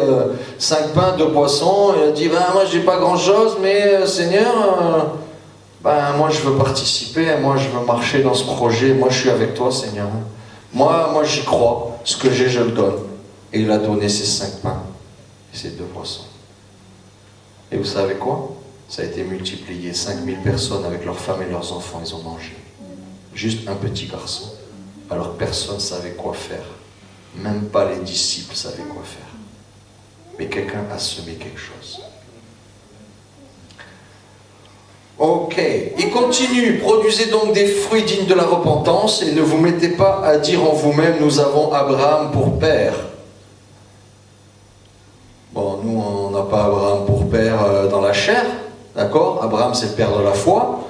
5 pains, 2 poissons, il a dit, ben, moi, j'ai pas grand-chose, mais Seigneur, ben, moi, je veux participer, moi, je veux marcher dans ce projet, moi, je suis avec toi, Seigneur. Moi, j'y crois, ce que j'ai, je le donne. Et il a donné ses 5 pains et ses 2 poissons. Et vous savez quoi? Ça a été multiplié, 5000 personnes avec leurs femmes et leurs enfants, ils ont mangé. Juste un petit garçon. Alors personne ne savait quoi faire. Même pas les disciples savaient quoi faire. Mais quelqu'un a semé quelque chose. Ok. Il continue. Produisez donc des fruits dignes de la repentance et ne vous mettez pas à dire en vous-même, nous avons Abraham pour père. Bon, nous, on n'a pas Abraham pour père dans la chair. D'accord? Abraham, c'est le père de la foi.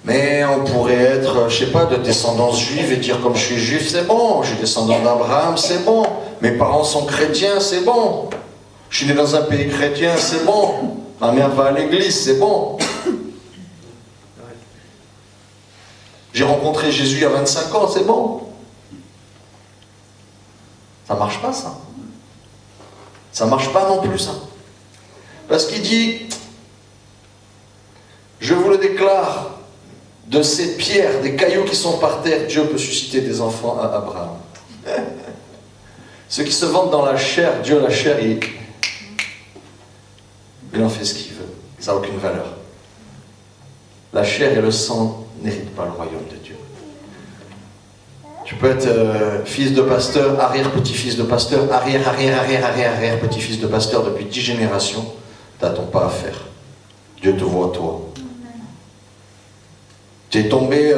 Mais on pourrait être, je sais pas, de descendance juive et dire comme je suis juif, c'est bon. Je suis descendant d'Abraham, c'est bon. Mes parents sont chrétiens, c'est bon. Je suis né dans un pays chrétien, c'est bon. Ma mère va à l'église, c'est bon. J'ai rencontré Jésus il y a 25 ans, c'est bon. Ça marche pas, ça. Ça marche pas non plus, ça. Parce qu'il dit, je vous le déclare, de ces pierres, des cailloux qui sont par terre, Dieu peut susciter des enfants à Abraham. Ceux qui se vantent dans la chair, Dieu, la chair, il en fait ce qu'il veut. Ça n'a aucune valeur. La chair et le sang n'héritent pas le royaume de Dieu. Tu peux être fils de pasteur, arrière-petit-fils de pasteur, arrière-petit-fils de pasteur depuis 10 générations. Tu n'as ton pas à faire. Dieu te voit toi. Tu es tombé,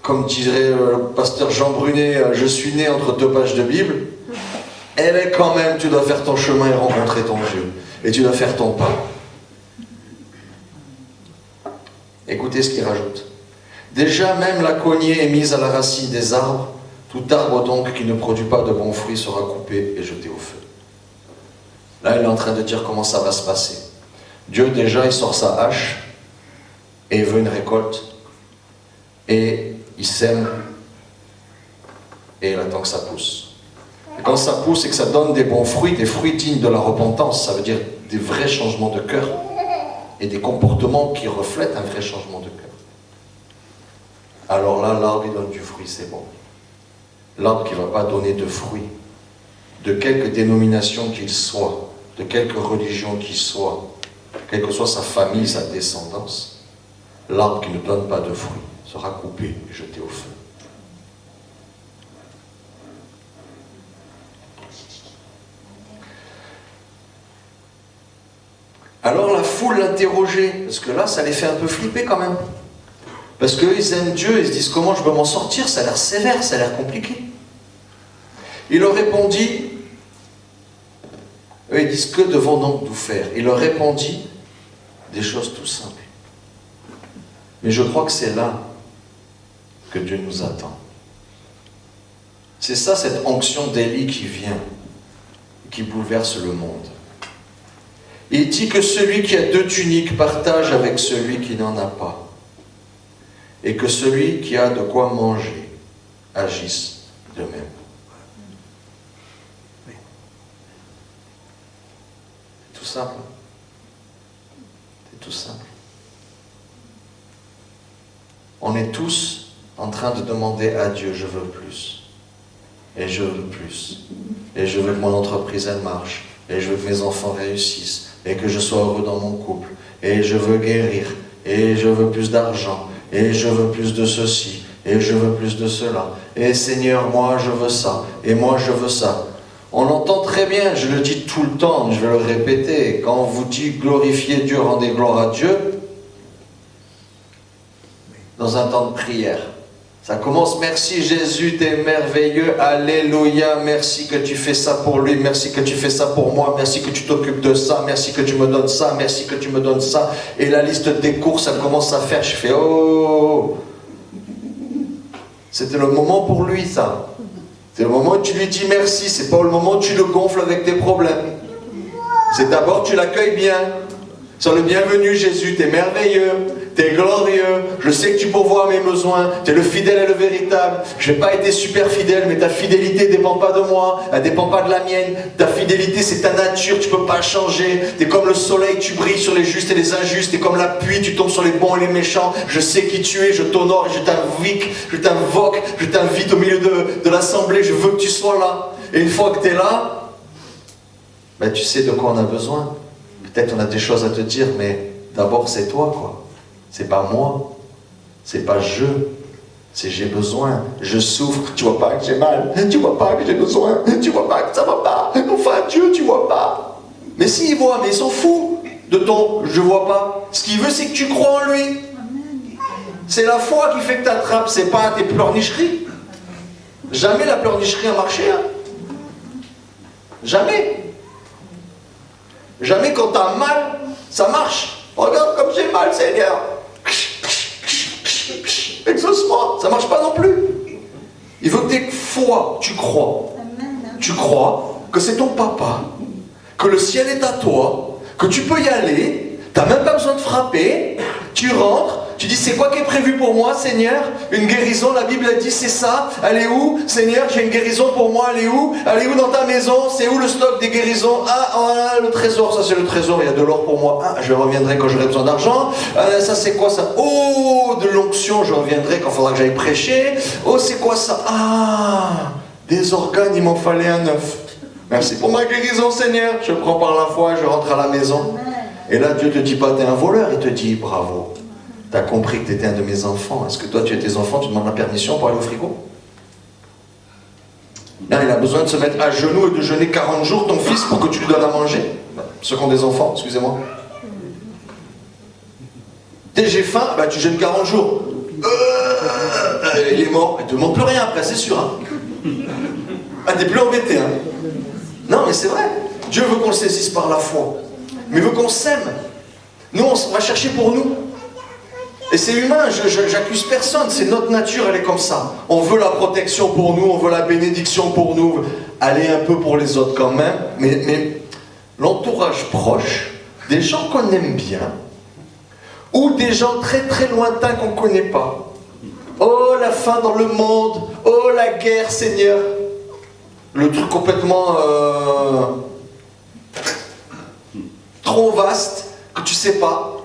comme dirait le pasteur Jean Brunet, je suis né entre 2 pages de Bible. Eh bien quand même, tu dois faire ton chemin et rencontrer ton Dieu. Et tu dois faire ton pas. Écoutez ce qu'il rajoute. Déjà même la cognée est mise à la racine des arbres. Tout arbre donc qui ne produit pas de bons fruits sera coupé et jeté au feu. Là, il est en train de dire comment ça va se passer. Dieu déjà, il sort sa hache et il veut une récolte. Et il sème et il attend que ça pousse. Et quand ça pousse et que ça donne des bons fruits, des fruits dignes de la repentance, ça veut dire des vrais changements de cœur et des comportements qui reflètent un vrai changement de cœur. Alors là, l'arbre il donne du fruit, c'est bon. L'arbre qui ne va pas donner de fruits, de quelque dénomination qu'il soit, de quelque religion qu'il soit, quelle que soit sa famille, sa descendance, l'arbre qui ne donne pas de fruits sera coupé et jeté au feu. Alors la foule l'interrogeait, parce que là, ça les fait un peu flipper quand même. Parce qu'eux, ils aiment Dieu, ils se disent comment je peux m'en sortir, ça a l'air sévère, ça a l'air compliqué. Il leur répondit, eux ils disent que devons donc nous faire? Il leur répondit des choses tout simples. Mais je crois que c'est là que Dieu nous attend. C'est ça, cette onction d'Élie qui vient, qui bouleverse le monde. Il dit que celui qui a 2 tuniques partage avec celui qui n'en a pas. Et que celui qui a de quoi manger agisse de même. C'est tout simple. C'est tout simple. On est tous en train de demander à Dieu, je veux plus. Et je veux plus. Et je veux que mon entreprise elle marche. Et je veux que mes enfants réussissent. Et que je sois heureux dans mon couple. Et je veux guérir. Et je veux plus d'argent. Et je veux plus de ceci. Et je veux plus de cela. Et Seigneur, moi je veux ça. Et moi je veux ça. On l'entend très bien, je le dis tout le temps, je vais le répéter. Quand on vous dit glorifiez Dieu, rendez gloire à Dieu, dans un temps de prière. Ça commence, merci Jésus, t'es merveilleux, alléluia, merci que tu fais ça pour lui, merci que tu fais ça pour moi, merci que tu t'occupes de ça, merci que tu me donnes ça, merci que tu me donnes ça. Et la liste des courses, ça commence à faire, je fais, oh, c'était le moment pour lui ça. C'est le moment où tu lui dis merci, c'est pas le moment où tu le gonfles avec tes problèmes. C'est d'abord tu l'accueilles bien. Sois le bienvenu Jésus, t'es merveilleux, t'es glorieux, je sais que tu pourvois mes besoins, t'es le fidèle et le véritable. Je n'ai pas été super fidèle, mais ta fidélité ne dépend pas de moi, elle ne dépend pas de la mienne. Ta fidélité c'est ta nature, tu ne peux pas changer. T'es comme le soleil, tu brilles sur les justes et les injustes, t'es comme la pluie, tu tombes sur les bons et les méchants. Je sais qui tu es, je t'honore et je t'invite au milieu de l'assemblée, je veux que tu sois là. Et une fois que tu es là, ben, tu sais de quoi on a besoin. Peut-être on a des choses à te dire, mais d'abord c'est toi, quoi. C'est pas moi. C'est pas c'est j'ai besoin. Je souffre. Tu vois pas que j'ai mal. Tu vois pas que j'ai besoin. Tu vois pas que ça va pas. Enfin, Dieu, tu vois pas. Mais si, il voit, mais il s'en fout de ton je vois pas. Ce qu'il veut, c'est que tu crois en lui. C'est la foi qui fait que tu attrapes. C'est pas tes pleurnicheries. Jamais la pleurnicherie a marché. Hein. Jamais. Jamais quand tu as mal, ça marche. Regarde comme j'ai mal, Seigneur. Exauce-moi. Ça marche pas non plus. Il veut que tu aies foi, tu crois. Tu crois que c'est ton papa, que le ciel est à toi, que tu peux y aller, tu n'as même pas besoin de frapper, tu rentres, tu dis c'est quoi qui est prévu pour moi, Seigneur? Une guérison, la Bible a dit c'est ça. Elle est où, Seigneur? J'ai une guérison pour moi, elle est où? Elle est où dans ta maison? C'est où le stock des guérisons? Ah, voilà, le trésor, ça c'est le trésor, il y a de l'or pour moi. Ah, je reviendrai quand j'aurai besoin d'argent. Ça c'est quoi ça? Oh, de l'onction, je reviendrai quand il faudra que j'aille prêcher. Oh, c'est quoi ça? Ah, des organes, il m'en fallait un neuf. Merci pour ma guérison, Seigneur. Je prends par la foi, je rentre à la maison. Et là, Dieu ne te dit pas t'es un voleur, il te dit bravo. Tu as compris que tu étais un de mes enfants. Est-ce que toi, tu es tes enfants, tu demandes la permission pour aller au frigo? Là, il a besoin de se mettre à genoux et de jeûner 40 jours, ton fils, pour que tu lui donnes à manger. Ceux qui ont des enfants, excusez-moi. Dès j'ai faim, bah, tu jeûnes 40 jours. Il est mort. Il ne te demande plus rien après, c'est sûr. Hein. Ah, t'es plus embêté. Hein. Non, mais c'est vrai. Dieu veut qu'on le saisisse par la foi. Mais il veut qu'on s'aime. Nous, on va chercher pour nous. Et c'est humain, j'accuse personne, c'est notre nature, elle est comme ça. On veut la protection pour nous, on veut la bénédiction pour nous, aller un peu pour les autres quand même, mais l'entourage proche, des gens qu'on aime bien, ou des gens très très lointains qu'on ne connaît pas. Oh, la faim dans le monde, oh, la guerre, Seigneur. Le truc complètement trop vaste, que tu sais pas,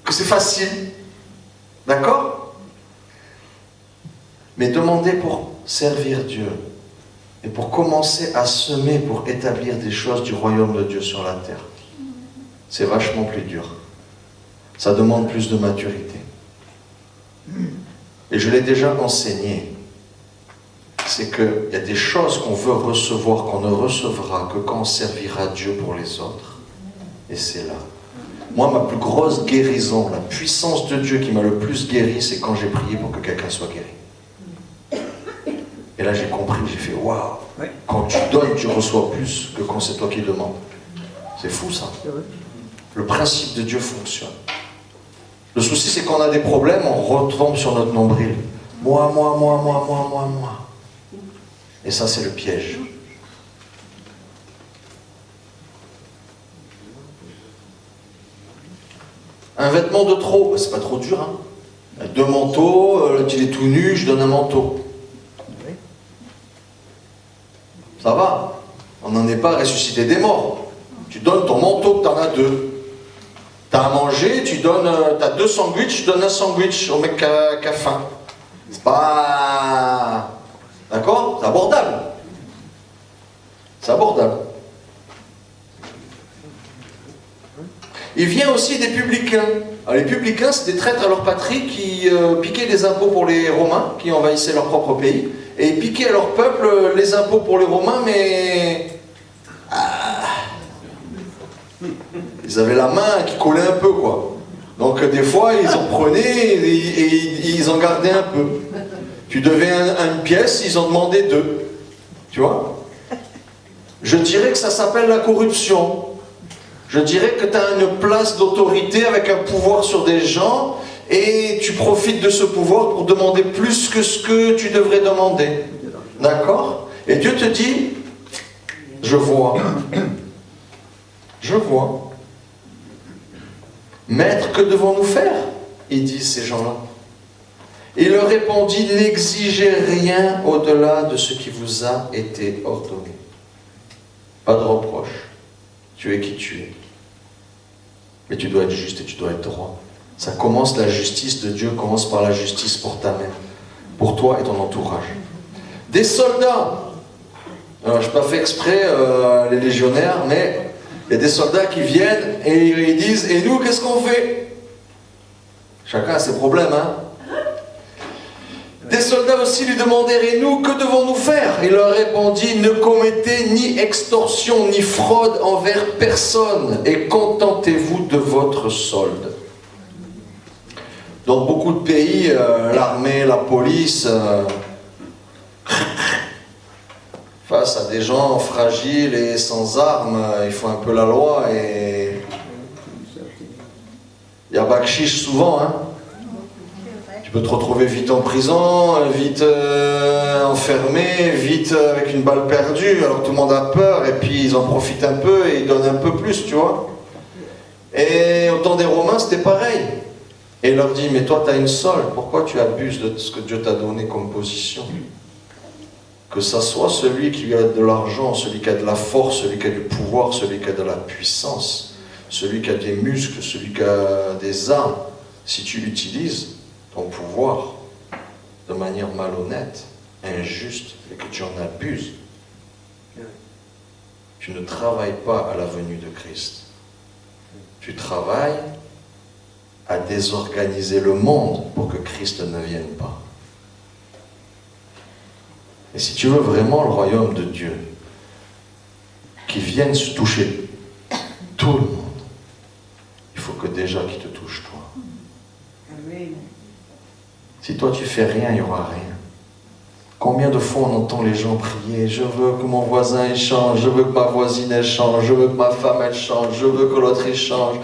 que c'est facile. D'accord? Mais demandez pour servir Dieu et pour commencer à semer pour établir des choses du royaume de Dieu sur la terre. C'est vachement plus dur. Ça demande plus de maturité. Et je l'ai déjà enseigné. C'est qu'il y a des choses qu'on veut recevoir, qu'on ne recevra que quand on servira Dieu pour les autres. Et c'est là. Moi, ma plus grosse guérison, la puissance de Dieu qui m'a le plus guéri, c'est quand j'ai prié pour que quelqu'un soit guéri. Et là, j'ai compris, j'ai fait waouh. Quand tu donnes, tu reçois plus que quand c'est toi qui demandes. C'est fou ça. Le principe de Dieu fonctionne. Le souci, c'est qu'on a des problèmes, on retombe sur notre nombril. Moi. Et ça, c'est le piège. Un vêtement de trop, c'est pas trop dur. Hein. 2 manteaux, il est tout nu, je donne un manteau. Ça va. On n'en est pas à ressusciter des morts. Tu donnes ton manteau, tu en as 2. Tu as à manger, tu as 2 sandwichs, tu donnes un sandwich au mec qui a faim. C'est pas... D'accord? C'est abordable. C'est abordable. Il vient aussi des publicains. Alors, les publicains, c'est des traîtres à leur patrie qui piquaient les impôts pour les Romains, qui envahissaient leur propre pays, et ils piquaient à leur peuple les impôts pour les Romains, mais... Ils avaient la main qui collait un peu, quoi. Donc des fois, ils en prenaient et ils en gardaient un peu. Tu devais une pièce, ils en demandaient 2. Tu vois? Je dirais que ça s'appelle la corruption. Je dirais que tu as une place d'autorité avec un pouvoir sur des gens et tu profites de ce pouvoir pour demander plus que ce que tu devrais demander. D'accord? Et Dieu te dit, je vois. Je vois. Maître, que devons-nous faire? Ils disent ces gens-là. Il leur répondit, n'exigez rien au-delà de ce qui vous a été ordonné. Pas de reproche. Tu es qui tu es. Mais tu dois être juste et tu dois être droit. Ça commence, la justice de Dieu commence par la justice pour ta mère, pour toi et ton entourage. Des soldats. Alors, je n'ai pas fait exprès, les légionnaires, mais il y a des soldats qui viennent et ils disent, et nous, qu'est-ce qu'on fait? Chacun a ses problèmes, hein? Des soldats aussi lui demandèrent, et nous, que devons-nous faire? Il leur répondit, ne commettez ni extorsion ni fraude envers personne et contentez-vous de votre solde. Dans beaucoup de pays, l'armée, la police, face à des gens fragiles et sans armes, ils font un peu la loi et il y a bakchiche souvent, hein. Tu peux te retrouver vite en prison, vite enfermé, vite avec une balle perdue, alors tout le monde a peur, et puis ils en profitent un peu et ils donnent un peu plus, tu vois. Et au temps des Romains, c'était pareil. Et il leur dit, mais toi, tu as une solde, pourquoi tu abuses de ce que Dieu t'a donné comme position? Que ça soit celui qui a de l'argent, celui qui a de la force, celui qui a du pouvoir, celui qui a de la puissance, celui qui a des muscles, celui qui a des armes, si tu l'utilises, ton pouvoir, de manière malhonnête, injuste, et que tu en abuses, tu ne travailles pas à la venue de Christ. Tu travailles à désorganiser le monde pour que Christ ne vienne pas. Et si tu veux vraiment le royaume de Dieu, qui vienne se toucher tout le monde, il faut que déjà qu'il te touche toi. Amen. Si toi tu fais rien, il n'y aura rien. Combien de fois on entend les gens prier, je veux que mon voisin il change, je veux que ma voisine elle change, je veux que ma femme elle change, je veux que l'autre il change.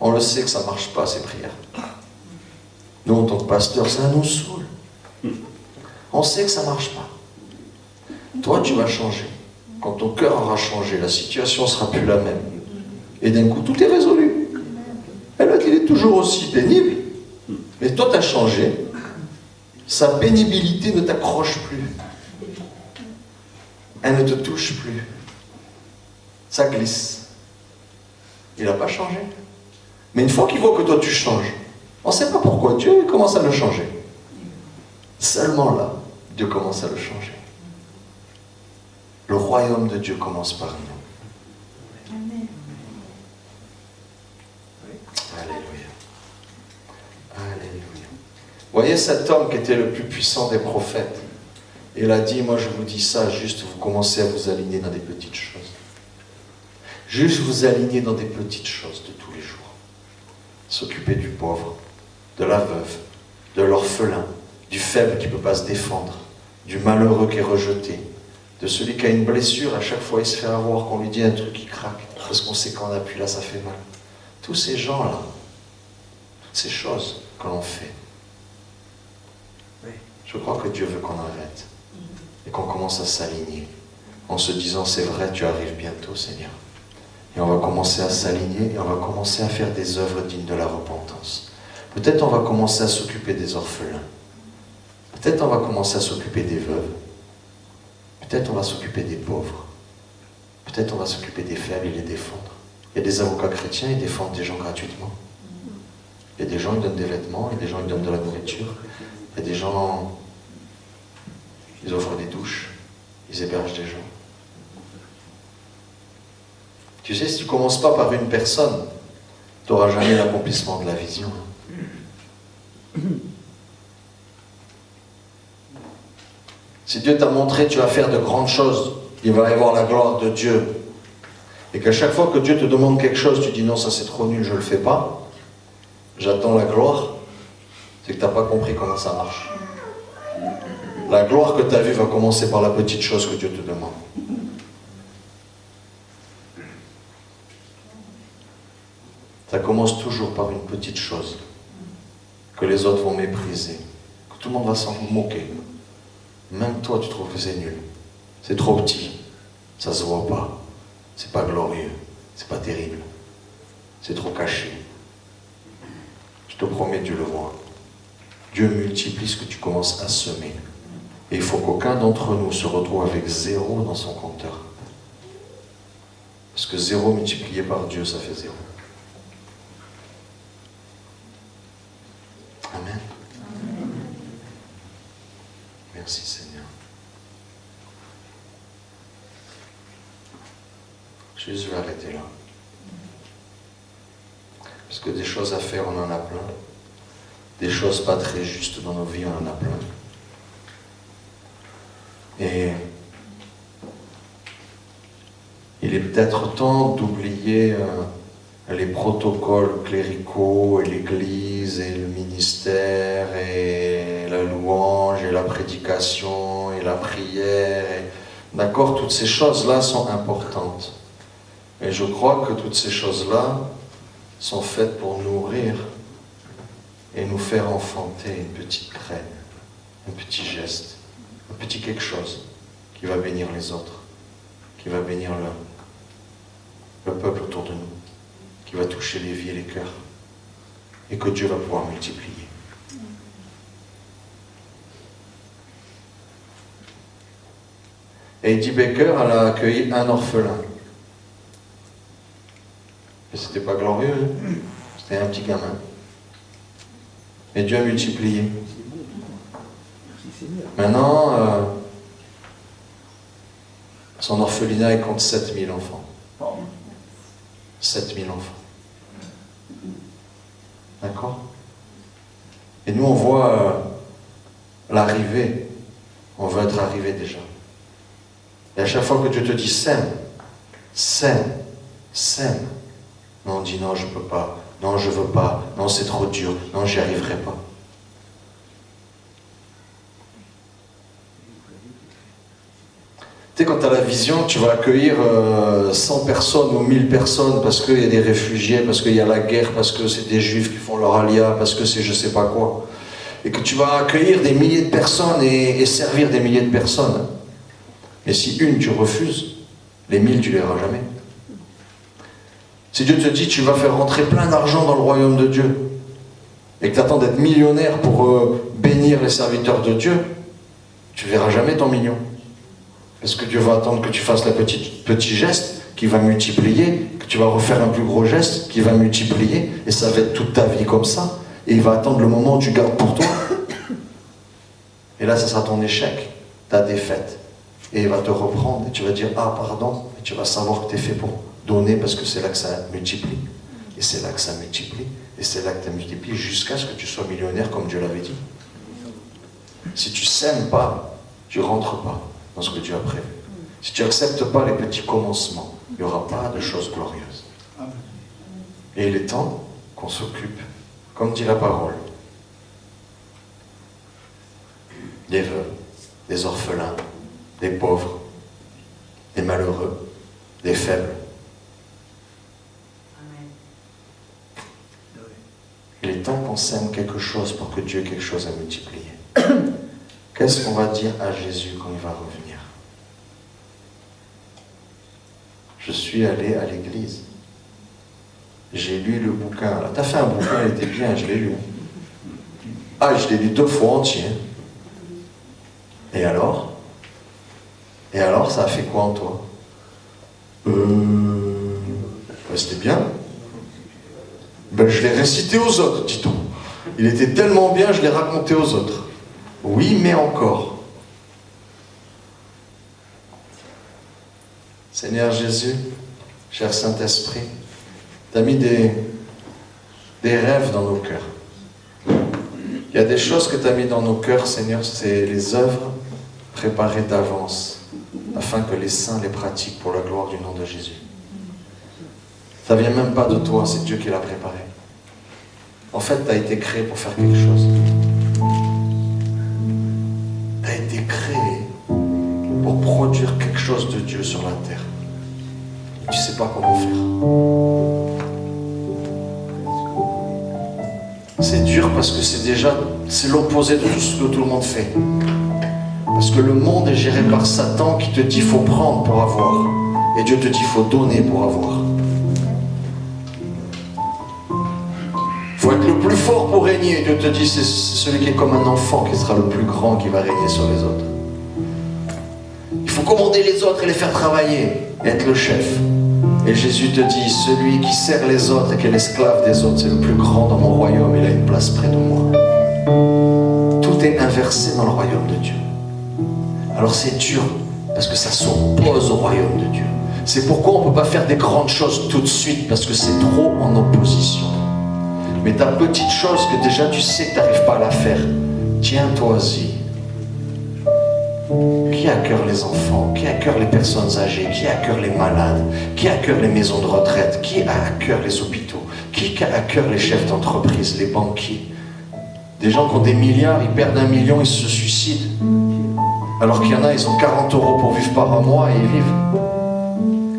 On le sait que ça ne marche pas ces prières. Nous en tant que pasteur, ça nous saoule. On sait que ça ne marche pas. Toi tu vas changer. Quand ton cœur aura changé, la situation ne sera plus la même. Et d'un coup tout est résolu. Et l'autre, il est toujours aussi pénible. Mais toi, tu as changé. Sa pénibilité ne t'accroche plus. Elle ne te touche plus. Ça glisse. Il n'a pas changé. Mais une fois qu'il voit que toi, tu changes, on ne sait pas pourquoi. Dieu commence à le changer. Seulement là, Dieu commence à le changer. Le royaume de Dieu commence par nous. Alléluia. Alléluia. Vous voyez cet homme qui était le plus puissant des prophètes. Il a dit, moi je vous dis ça, juste vous commencez à vous aligner dans des petites choses. Juste vous aligner dans des petites choses de tous les jours. S'occuper du pauvre, de la veuve, de l'orphelin, du faible qui ne peut pas se défendre, du malheureux qui est rejeté, de celui qui a une blessure, à chaque fois il se fait avoir, qu'on lui dit un truc qui craque, parce qu'on sait qu'on appuie là, ça fait mal. Tous ces gens-là, toutes ces choses que l'on fait, je crois que Dieu veut qu'on arrête et qu'on commence à s'aligner en se disant, c'est vrai, tu arrives bientôt, Seigneur. Et on va commencer à s'aligner et on va commencer à faire des œuvres dignes de la repentance. Peut-être on va commencer à s'occuper des orphelins. Peut-être on va commencer à s'occuper des veuves. Peut-être on va s'occuper des pauvres. Peut-être on va s'occuper des faibles et les défendre. Il y a des avocats chrétiens, ils défendent des gens gratuitement. Il y a des gens qui donnent des vêtements, il y a des gens qui donnent de la nourriture. Il y a des gens, ils offrent des douches, ils hébergent des gens. Tu sais, si tu ne commences pas par une personne, tu n'auras jamais l'accomplissement de la vision. Si Dieu t'a montré que tu vas faire de grandes choses, il va y avoir la gloire de Dieu. et qu'à chaque fois que Dieu te demande quelque chose, tu dis non, ça c'est trop nul, je ne le fais pas, j'attends la gloire, c'est que tu n'as pas compris comment ça marche. La gloire que tu as vue va commencer par la petite chose que Dieu te demande. Ça commence toujours par une petite chose que les autres vont mépriser, que tout le monde va s'en moquer. Même toi, tu trouves que c'est nul. C'est trop petit. Ça se voit pas. C'est pas glorieux. C'est pas terrible. C'est trop caché. Je te promets, Dieu le voit. Dieu multiplie ce que tu commences à semer. Et il faut qu'aucun d'entre nous se retrouve avec 0 dans son compteur. Parce que 0 multiplié par Dieu, ça fait 0. Amen. Merci Seigneur. Jésus va arrêter là. Parce que des choses à faire, on en a plein. Des choses pas très justes dans nos vies, on en a plein. Et il est peut-être temps d'oublier les protocoles cléricaux et l'Église et le ministère et la louange et la prédication et la prière. D'accord, toutes ces choses-là sont importantes. Et je crois que toutes ces choses-là sont faites pour nourrir et nous faire enfanter une petite graine, un petit geste, un petit quelque chose qui va bénir les autres, qui va bénir le peuple autour de nous, qui va toucher les vies et les cœurs, et que Dieu va pouvoir multiplier. Et Eddie Baker, elle a accueilli un orphelin. Et c'était pas glorieux, hein? C'était un petit gamin. Et Dieu a multiplié. Maintenant, son orphelinat, il compte 7000 enfants. 7000 enfants. D'accord? Et nous, on voit l'arrivée. On veut être arrivé déjà. Et à chaque fois que Dieu te dit sème, sème, sème, non, on dit non, je ne peux pas, non, je ne veux pas, non, c'est trop dur, non, j'y arriverai pas. Tu sais, quand tu as la vision, tu vas accueillir 100 personnes ou 1000 personnes parce qu'il y a des réfugiés, parce qu'il y a la guerre, parce que c'est des juifs qui font leur alia, parce que c'est je sais pas quoi. Et que tu vas accueillir des milliers de personnes et servir des milliers de personnes. Et si une, tu refuses, les 1000, tu les verras jamais. Si Dieu te dit, tu vas faire rentrer plein d'argent dans le royaume de Dieu, et que tu attends d'être millionnaire pour bénir les serviteurs de Dieu, tu ne verras jamais ton million. Parce que Dieu va attendre que tu fasses le petit geste qui va multiplier, que tu vas refaire un plus gros geste qui va multiplier, et ça va être toute ta vie comme ça. Et il va attendre le moment où tu gardes pour toi. Et là, ça sera ton échec, ta défaite. Et il va te reprendre, et tu vas dire, ah pardon, et tu vas savoir que tu es fait pour donner, parce que c'est là que ça multiplie. Et c'est là que ça multiplie, et c'est là que tu multiplies, jusqu'à ce que tu sois millionnaire, comme Dieu l'avait dit. Si tu sèmes pas, tu rentres pas dans ce que Dieu a prévu. Si tu n'acceptes pas les petits commencements, il n'y aura pas de choses glorieuses. Et il est temps qu'on s'occupe, comme dit la parole, des veuves, des orphelins, des pauvres, des malheureux, des faibles. Il est temps qu'on sème quelque chose pour que Dieu ait quelque chose à multiplier. Qu'est-ce qu'on va dire à Jésus quand il va revenir? Je suis allé à l'église. J'ai lu le bouquin. Tu as fait un bouquin, il était bien, je l'ai lu. Ah, je l'ai lu 2 fois entier. Et alors? Et alors, ça a fait quoi en toi? C'était bien. Ben, je l'ai récité aux autres, dit-on. Il était tellement bien, je l'ai raconté aux autres. Oui, mais encore. Seigneur Jésus, cher Saint-Esprit, tu as mis des rêves dans nos cœurs. Il y a des choses que tu as mis dans nos cœurs, Seigneur, c'est les œuvres préparées d'avance, afin que les saints les pratiquent pour la gloire du nom de Jésus. Ça ne vient même pas de toi, c'est Dieu qui l'a préparé. En fait, tu as été créé pour faire quelque chose. Tu as été créé pour produire quelque chose de Dieu sur la terre. Et tu ne sais pas comment faire. C'est dur parce que c'est l'opposé de tout ce que tout le monde fait. Parce que le monde est géré par Satan qui te dit qu'il faut prendre pour avoir. Et Dieu te dit qu'il faut donner pour avoir. Il faut être le plus fort pour régner. Dieu te dit c'est celui qui est comme un enfant qui sera le plus grand qui va régner sur les autres. Il faut commander les autres et les faire travailler. Et être le chef. Et Jésus te dit, celui qui sert les autres et qui est l'esclave des autres, c'est le plus grand dans mon royaume, il a une place près de moi. Tout est inversé dans le royaume de Dieu. Alors c'est dur, parce que ça s'oppose au royaume de Dieu. C'est pourquoi on ne peut pas faire des grandes choses tout de suite, parce que c'est trop en opposition. Mais ta petite chose que déjà tu sais que tu n'arrives pas à la faire, tiens-toi-y. Qui a à cœur les enfants? Qui a à cœur les personnes âgées? Qui a à cœur les malades? Qui a à cœur les maisons de retraite? Qui a à cœur les hôpitaux? Qui a à cœur les chefs d'entreprise, les banquiers? Des gens qui ont des milliards, ils perdent 1 million, ils se suicident. Alors qu'il y en a, ils ont 40 € pour vivre par mois et ils vivent.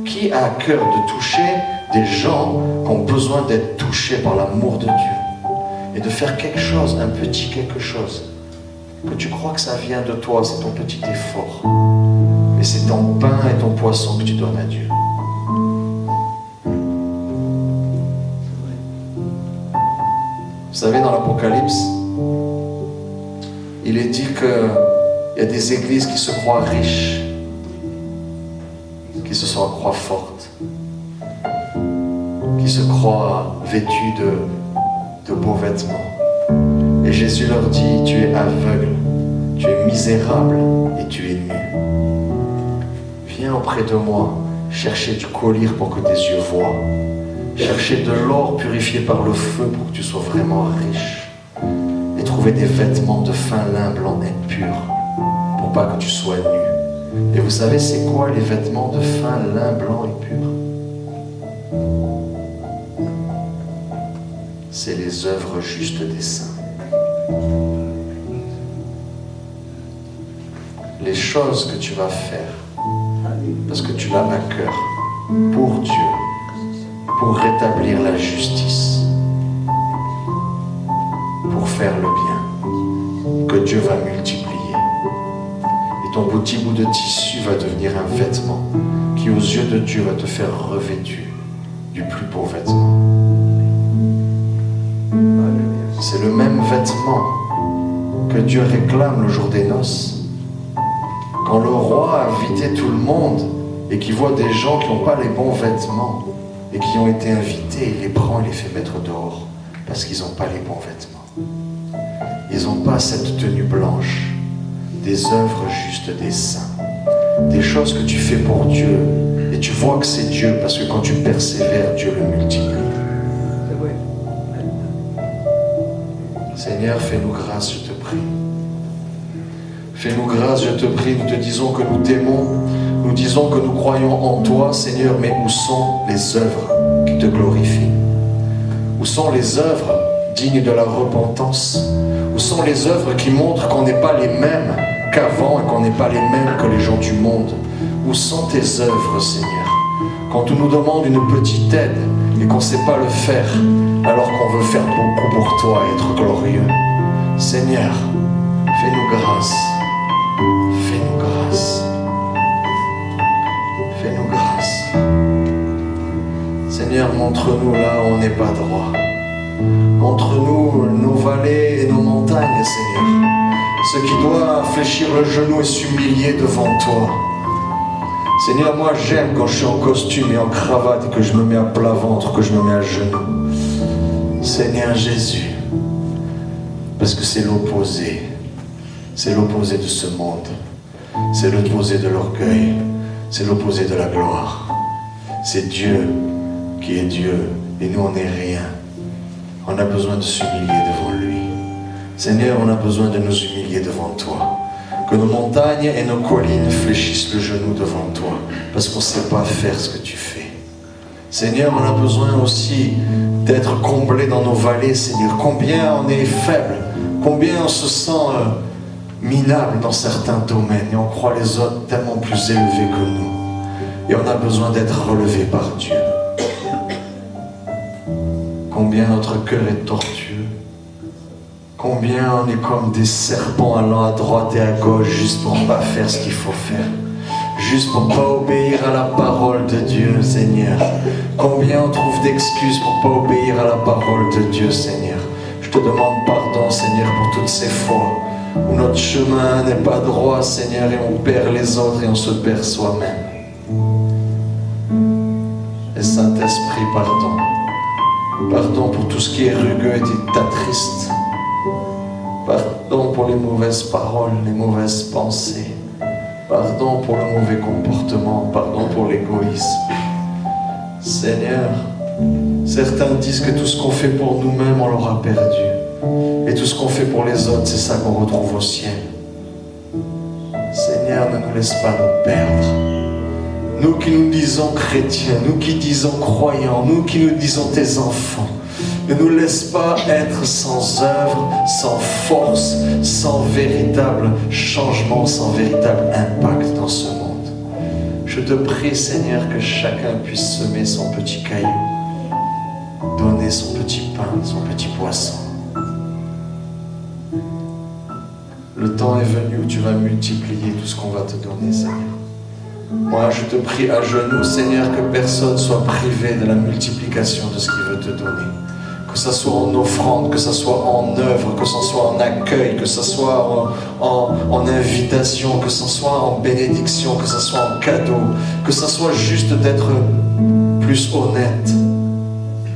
Qui a à cœur de toucher des gens qui ont besoin d'être touchés par l'amour de Dieu? Et de faire quelque chose, un petit quelque chose. Que tu crois que ça vient de toi, c'est ton petit effort. Mais c'est ton pain et ton poisson que tu donnes à Dieu. Vous savez, dans l'Apocalypse, il est dit qu'il y a des églises qui se croient riches, qui se croient fortes, qui se croient vêtues de beaux vêtements. Et Jésus leur dit, tu es aveugle, tu es misérable et tu es nu. Viens auprès de moi, chercher du collyre pour que tes yeux voient. Chercher de l'or purifié par le feu pour que tu sois vraiment riche. Et trouver des vêtements de fin lin blanc et pur pour pas que tu sois nu. Et vous savez c'est quoi les vêtements de fin lin blanc et pur? C'est les œuvres justes des saints. Les choses que tu vas faire parce que tu l'as à cœur pour Dieu, pour rétablir la justice, pour faire le bien, que Dieu va multiplier. Et ton petit bout de tissu va devenir un vêtement qui aux yeux de Dieu va te faire revêtu du plus beau vêtement. C'est le même vêtement que Dieu réclame le jour des noces. Quand le roi a invité tout le monde et qu'il voit des gens qui n'ont pas les bons vêtements et qui ont été invités, il les prend et les fait mettre dehors parce qu'ils n'ont pas les bons vêtements. Ils n'ont pas cette tenue blanche, des œuvres justes des saints, des choses que tu fais pour Dieu et tu vois que c'est Dieu parce que quand tu persévères, Dieu le multiplie. Seigneur, fais-nous grâce, je te prie. Fais-nous grâce, je te prie. Nous te disons que nous t'aimons. Nous disons que nous croyons en toi, Seigneur. Mais où sont les œuvres qui te glorifient? Où sont les œuvres dignes de la repentance? Où sont les œuvres qui montrent qu'on n'est pas les mêmes qu'avant et qu'on n'est pas les mêmes que les gens du monde? Où sont tes œuvres, Seigneur? Quand on nous demande une petite aide et qu'on ne sait pas le faire, alors qu'on veut faire beaucoup pour toi et être glorieux. Seigneur, fais-nous grâce. Fais-nous grâce. Fais-nous grâce. Seigneur, montre-nous là où on n'est pas droit. Montre-nous nos vallées et nos montagnes, Seigneur. Ce qui doit fléchir le genou et s'humilier devant toi. Seigneur, moi j'aime quand je suis en costume et en cravate et que je me mets à plat ventre, que je me mets à genoux. Seigneur Jésus, parce que c'est l'opposé. C'est l'opposé de ce monde. C'est l'opposé de l'orgueil. C'est l'opposé de la gloire. C'est Dieu qui est Dieu et nous on n'est rien. On a besoin de s'humilier devant lui. Seigneur, on a besoin de nous humilier devant toi. Que nos montagnes et nos collines fléchissent le genou devant toi parce qu'on ne sait pas faire ce que tu fais. Seigneur, on a besoin aussi d'être comblés dans nos vallées, Seigneur. Combien on est faible, combien on se sent minable dans certains domaines et on croit les autres tellement plus élevés que nous. Et on a besoin d'être relevé par Dieu. Combien notre cœur est tortueux. Combien on est comme des serpents allant à droite et à gauche juste pour ne pas faire ce qu'il faut faire. Juste pour ne pas obéir à la parole de Dieu, Seigneur. Combien on trouve d'excuses pour ne pas obéir à la parole de Dieu, Seigneur. Je te demande pardon, Seigneur, pour toutes ces fois où notre chemin n'est pas droit, Seigneur, et on perd les autres et on se perd soi-même. Et Saint-Esprit, pardon. Pardon pour tout ce qui est rugueux et t'attriste. Pardon pour les mauvaises paroles, les mauvaises pensées. Pardon pour le mauvais comportement. Pardon pour l'égoïsme. Seigneur, certains disent que tout ce qu'on fait pour nous-mêmes, on l'aura perdu. Et tout ce qu'on fait pour les autres, c'est ça qu'on retrouve au ciel. Seigneur, ne nous laisse pas nous perdre. Nous qui nous disons chrétiens, nous qui disons croyants, nous qui nous disons tes enfants, ne nous laisse pas être sans œuvre, sans force, sans véritable changement, sans véritable impact dans ce monde. Je te prie, Seigneur, que chacun puisse semer son petit caillou, donner son petit pain, son petit poisson. Le temps est venu où tu vas multiplier tout ce qu'on va te donner, Seigneur. Moi, je te prie à genoux, Seigneur, que personne soit privé de la multiplication de ce qu'il veut te donner. Que ce soit en offrande, que ce soit en œuvre, que ce soit en accueil, que ce soit en invitation, que ce soit en bénédiction, que ce soit en cadeau, que ce soit juste d'être plus honnête,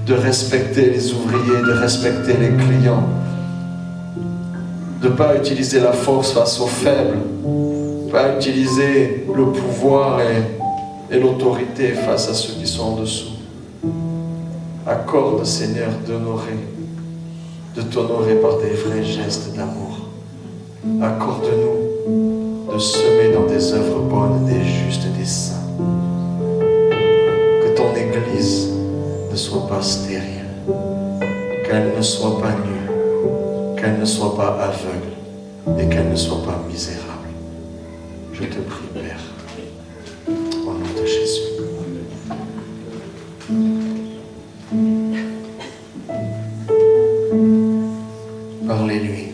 de respecter les ouvriers, de respecter les clients, de ne pas utiliser la force face aux faibles, pas utiliser le pouvoir et l'autorité face à ceux qui sont en dessous. Accorde, Seigneur, de t'honorer par des vrais gestes d'amour. Accorde-nous de semer dans des œuvres bonnes, des justes, des saints. Que ton Église ne soit pas stérile, qu'elle ne soit pas nulle, qu'elle ne soit pas aveugle et qu'elle ne soit pas misérable. Je te prie, Père, au nom de Jésus. Parlez-lui.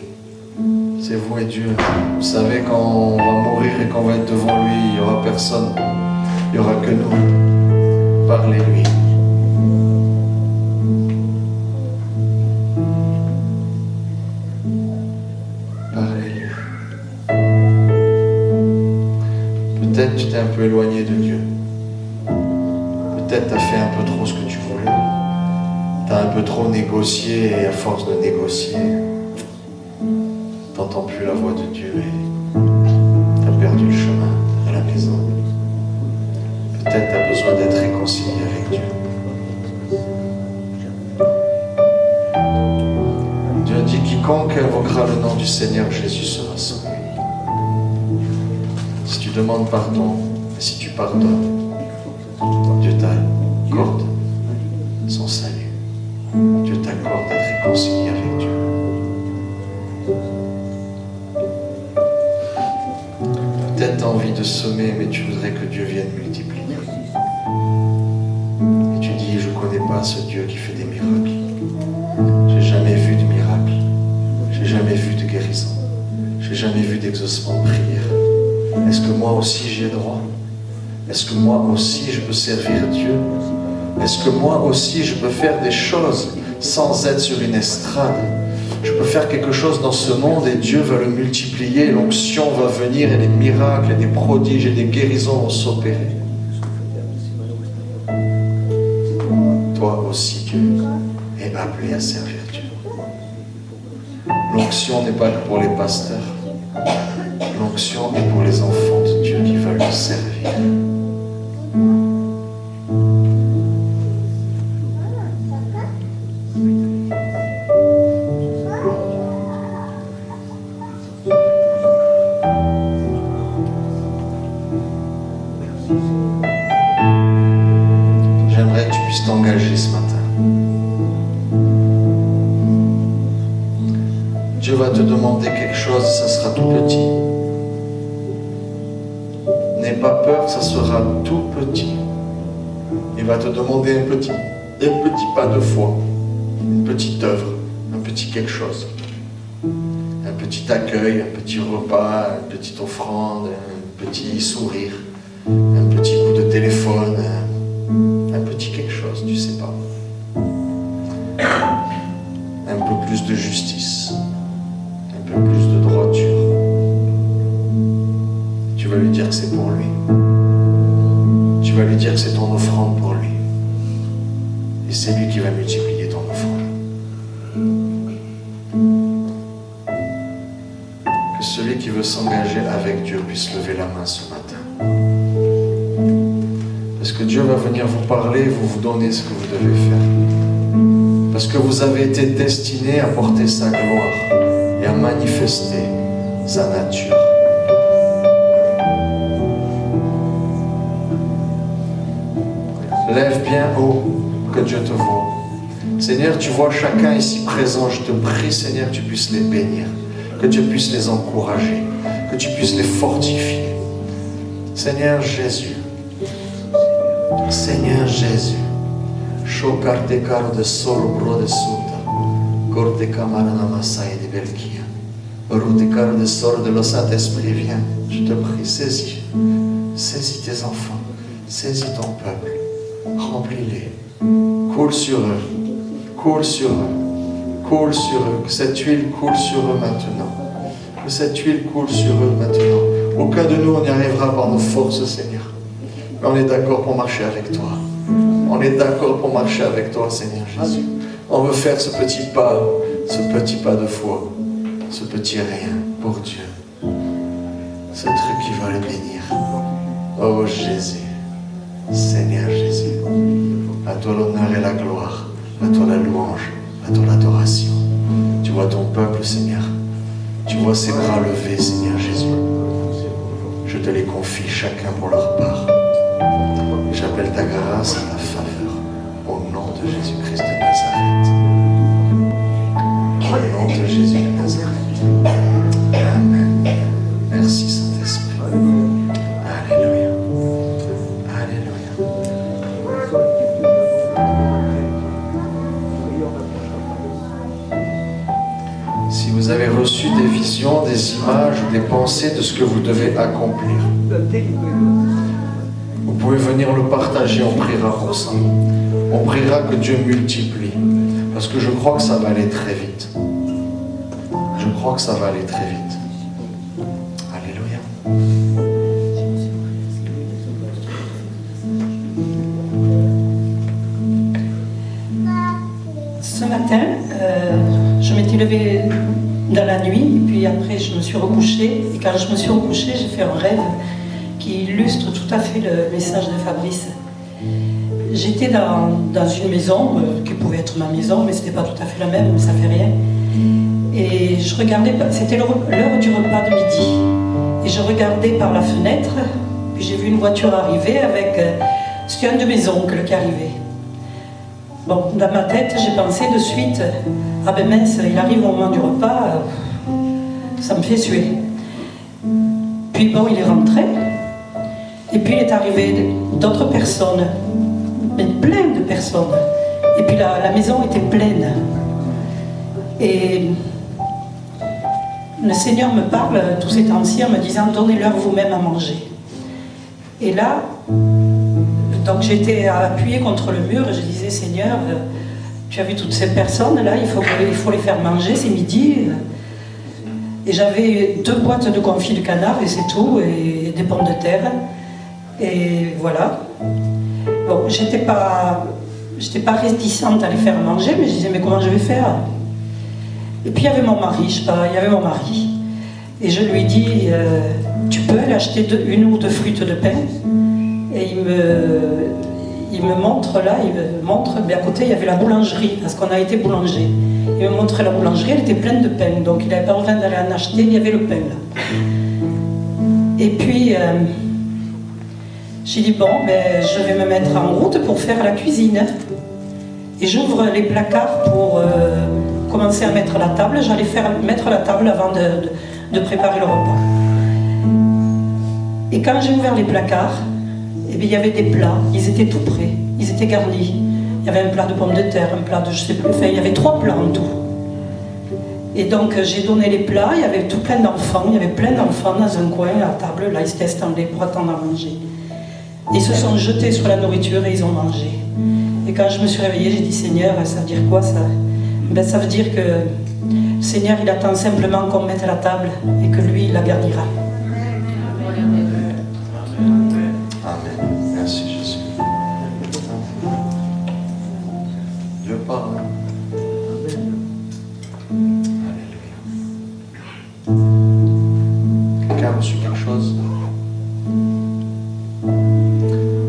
C'est vous et Dieu. Vous savez, quand on va mourir et qu'on va être devant lui, il n'y aura personne. Il n'y aura que nous. Parlez-lui. Peut-être tu t'es un peu éloigné de Dieu. Peut-être tu as fait un peu trop ce que tu voulais. Tu as un peu trop négocié et à force de négocier, tu n'entends plus la voix de Dieu et tu as perdu le chemin à la maison. Peut-être tu as besoin d'être réconcilié avec Dieu. Dieu dit quiconque invoquera le nom du Seigneur Jésus sera sauvé. Si tu demandes pardon, et si tu pardonnes, Dieu t'accorde son salut. Dieu t'accorde d'être réconcilié avec Dieu. Peut-être tu as envie de semer, mais tu voudrais que Dieu vienne multiplier. Et tu dis, je ne connais pas ce Dieu qui fait des miracles. J'ai jamais vu de miracle. J'ai jamais vu de guérison. J'ai jamais vu d'exaucement de prière. Est-ce que moi aussi j'ai droit? Est-ce que moi aussi je peux servir Dieu? Est-ce que moi aussi je peux faire des choses sans être sur une estrade? Je peux faire quelque chose dans ce monde et Dieu va le multiplier, l'onction va venir et des miracles et des prodiges et des guérisons vont s'opérer. Toi aussi Dieu est appelé à servir Dieu. L'onction n'est pas que pour les pasteurs. L'onction est pour les enfants de Dieu qui veulent le servir. J'aimerais que tu puisses s'engager ce matin. Dieu va te demander quelque chose, ça sera tout petit. N'aie pas peur, ça sera tout petit. Il va te demander un petit pas de foi, une petite œuvre, un petit quelque chose. Un petit accueil, un petit repas, une petite offrande, un petit sourire, un petit coup de téléphone, un petit quelque chose, tu sais pas. Un peu plus de justice, un peu plus de droiture. Tu vas lui dire que c'est pour lui. Tu vas lui dire que c'est ton offrande pour lui. Et c'est lui qui va multiplier ton offrande. Que celui qui veut s'engager avec Dieu puisse lever la main ce matin. Parce que Dieu va venir vous parler et vous donner ce que vous devez faire. Parce que vous avez été destinés à porter sa gloire et à manifester sa nature. Lève bien haut, que Dieu te voie. Seigneur, tu vois chacun ici présent. Je te prie, Seigneur, que tu puisses les bénir, que tu puisses les encourager, que tu puisses les fortifier. Seigneur Jésus, Seigneur Jésus, Chocarte caro de solo bro de suta, corte camarana massaï de belkia, route caro de solo de le Saint-Esprit, viens, je te prie, saisis tes enfants, saisis ton peuple, remplis-les, coule sur eux, coule sur eux, coule sur eux, que cette huile coule sur eux maintenant, que cette huile coule sur eux maintenant. Aucun de nous, on n'y arrivera par nos forces, Seigneur, mais on est d'accord pour marcher avec toi. On est d'accord pour marcher avec toi, Seigneur Jésus. On veut faire ce petit pas de foi, ce petit rien pour Dieu. Ce truc qui va le bénir. Oh Jésus, Seigneur Jésus, à toi l'honneur et la gloire, à toi la louange, à toi l'adoration. Tu vois ton peuple, Seigneur. Tu vois ses bras levés, Seigneur Jésus. Je te les confie chacun pour leur part. J'appelle ta grâce et ta faveur au nom de Jésus-Christ de Nazareth. Au nom de Jésus de Nazareth. Amen. Merci Saint-Esprit. Alléluia. Alléluia. Si vous avez reçu des visions, des images ou des pensées de ce que vous devez accomplir, vous pouvez venir le partager, on priera pour ça. On priera que Dieu multiplie. Parce que je crois que ça va aller très vite. Je crois que ça va aller très vite. Alléluia. Ce matin, je m'étais levée dans la nuit, et puis après je me suis recouchée. Et quand je me suis recouchée, j'ai fait un rêve qui illustre tout à fait le message de Fabrice. J'étais dans une maison, qui pouvait être ma maison, mais c'était pas tout à fait la même, mais ça fait rien. Et je regardais, c'était l'heure du repas de midi. Et je regardais par la fenêtre, puis j'ai vu une voiture arriver avec... c'était un de mes oncles qui arrivait. Bon, dans ma tête, j'ai pensé de suite, ah ben mince, il arrive au moment du repas, ça me fait suer. Puis bon, il est rentré. Et puis il est arrivé d'autres personnes, mais plein de personnes. Et puis la maison était pleine. Et le Seigneur me parle tous ces temps-ci en me disant, donnez-leur vous-même à manger. Et là, donc j'étais appuyée contre le mur et je disais, Seigneur, tu as vu toutes ces personnes-là, il faut les faire manger, c'est midi. Et j'avais 2 boîtes de confit de canard et c'est tout, et des pommes de terre. Et voilà. Bon, j'étais pas réticente à les faire manger, mais je disais, mais comment je vais faire? Et puis il y avait mon mari, Et je lui dis, tu peux aller acheter 1 ou 2 fruites de pain? Et il me montre là, mais à côté il y avait la boulangerie, parce qu'on a été boulanger. Il me montrait la boulangerie, elle était pleine de pain, donc il n'avait pas besoin d'aller en acheter, il y avait le pain là. Et puis, j'ai dit, bon, ben, je vais me mettre en route pour faire la cuisine. Et j'ouvre les placards pour commencer à mettre la table. J'allais mettre la table avant de préparer le repas. Et quand j'ai ouvert les placards, eh bien, il y avait des plats, ils étaient tout prêts, ils étaient garnis. Il y avait un plat de pommes de terre, un plat de je sais plus, enfin, il y avait 3 plats en tout. Et donc j'ai donné les plats, il y avait tout plein d'enfants, il y avait plein d'enfants dans un coin à la table, là ils s'étaient estampés pour attendre à manger. Ils se sont jetés sur la nourriture et ils ont mangé. Et quand je me suis réveillée, j'ai dit Seigneur, ça veut dire quoi ça? Ben, ça veut dire que le Seigneur il attend simplement qu'on mette la table et que lui il la garnira. Amen. Merci Jésus. Dieu parle. Alléluia. Quelqu'un a reçu quelque chose?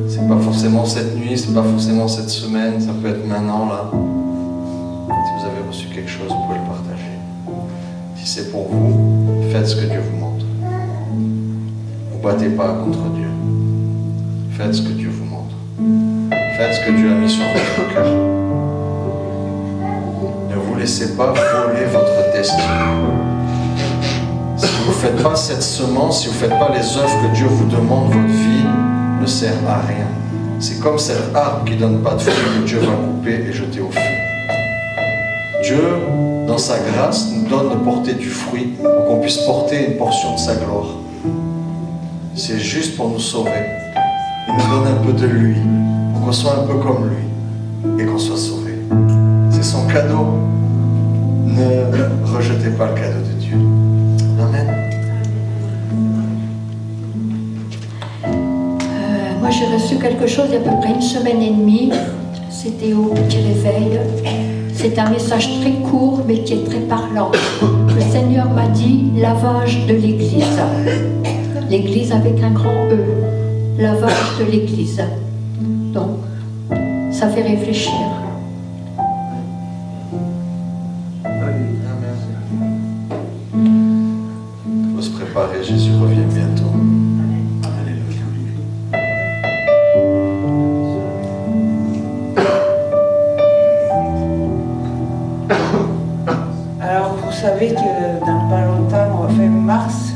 C'est pas forcément cette nuit, c'est pas forcément cette semaine, ça peut être maintenant là. Si vous avez reçu quelque chose, vous pouvez le partager. Si c'est pour vous, faites ce que Dieu vous montre. Vous battez pas contre Dieu. Faites ce que Dieu vous montre. Faites ce que Dieu a mis sur votre cœur. Ne vous laissez pas voler votre destinée. Si vous ne faites pas cette semence, si vous ne faites pas les œuvres que Dieu vous demande, votre vie ne sert à rien. C'est comme cet arbre qui ne donne pas de fruits que Dieu va couper et jeter au feu. Dieu, dans sa grâce, nous donne de porter du fruit pour qu'on puisse porter une portion de sa gloire. C'est juste pour nous sauver. Il nous donne un peu de lui, pour qu'on soit un peu comme lui et qu'on soit sauvé. C'est son cadeau. Ne rejetez pas le cadeau de Dieu. Amen. Moi, j'ai reçu quelque chose il y a à peu près 1 semaine et demie. C'était au petit réveil. C'est un message très court, mais qui est très parlant. Le Seigneur m'a dit lavage de l'Église. L'Église avec un grand E. Lavage de l'Église. Donc, ça fait réfléchir. Il faut se préparer, Jésus revient bientôt. Alléluia. Alors, vous savez que dans pas longtemps, fin mars,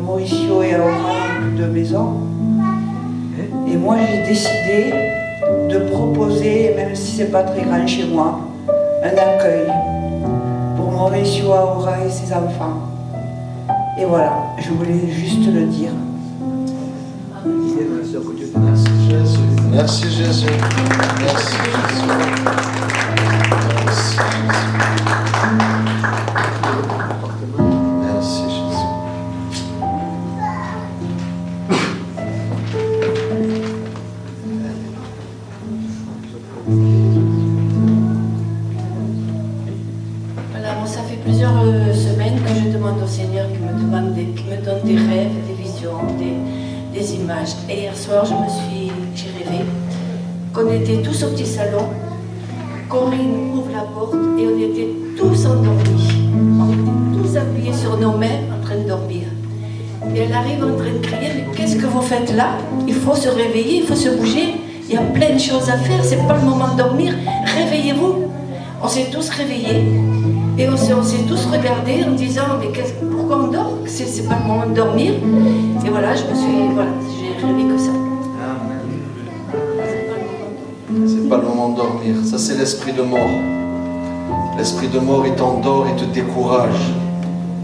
Mauricio et Aura ont plus de maison. Et moi, j'ai décidé de proposer, même si c'est pas très grand chez moi, un accueil pour Mauricio, Aura et ses enfants. Et voilà, je voulais juste le dire. Merci Jésus. Merci Jésus. Merci Jésus. Merci Jésus. Alors, ça fait plusieurs semaines que je demande au Seigneur qu'il me donne des rêves, des visions, des images. Et hier soir, j'ai rêvé qu'on était tous au petit salon, Corinne ouvre la porte et on était tous endormis. On était tous appuyés sur nos mains en train de dormir. Et elle arrive en train de crier, mais qu'est-ce que vous faites là? Il faut se réveiller, il faut se bouger. Il y a plein de choses à faire, c'est pas le moment de dormir. Réveillez-vous. On s'est tous réveillés. Et on s'est tous regardés en disant, mais pourquoi on dort? C'est pas le moment de dormir. Et voilà, j'ai rêvé que ça. C'est pas le moment de dormir. Ça, c'est l'esprit de mort. L'esprit de mort, il t'endort, il te décourage.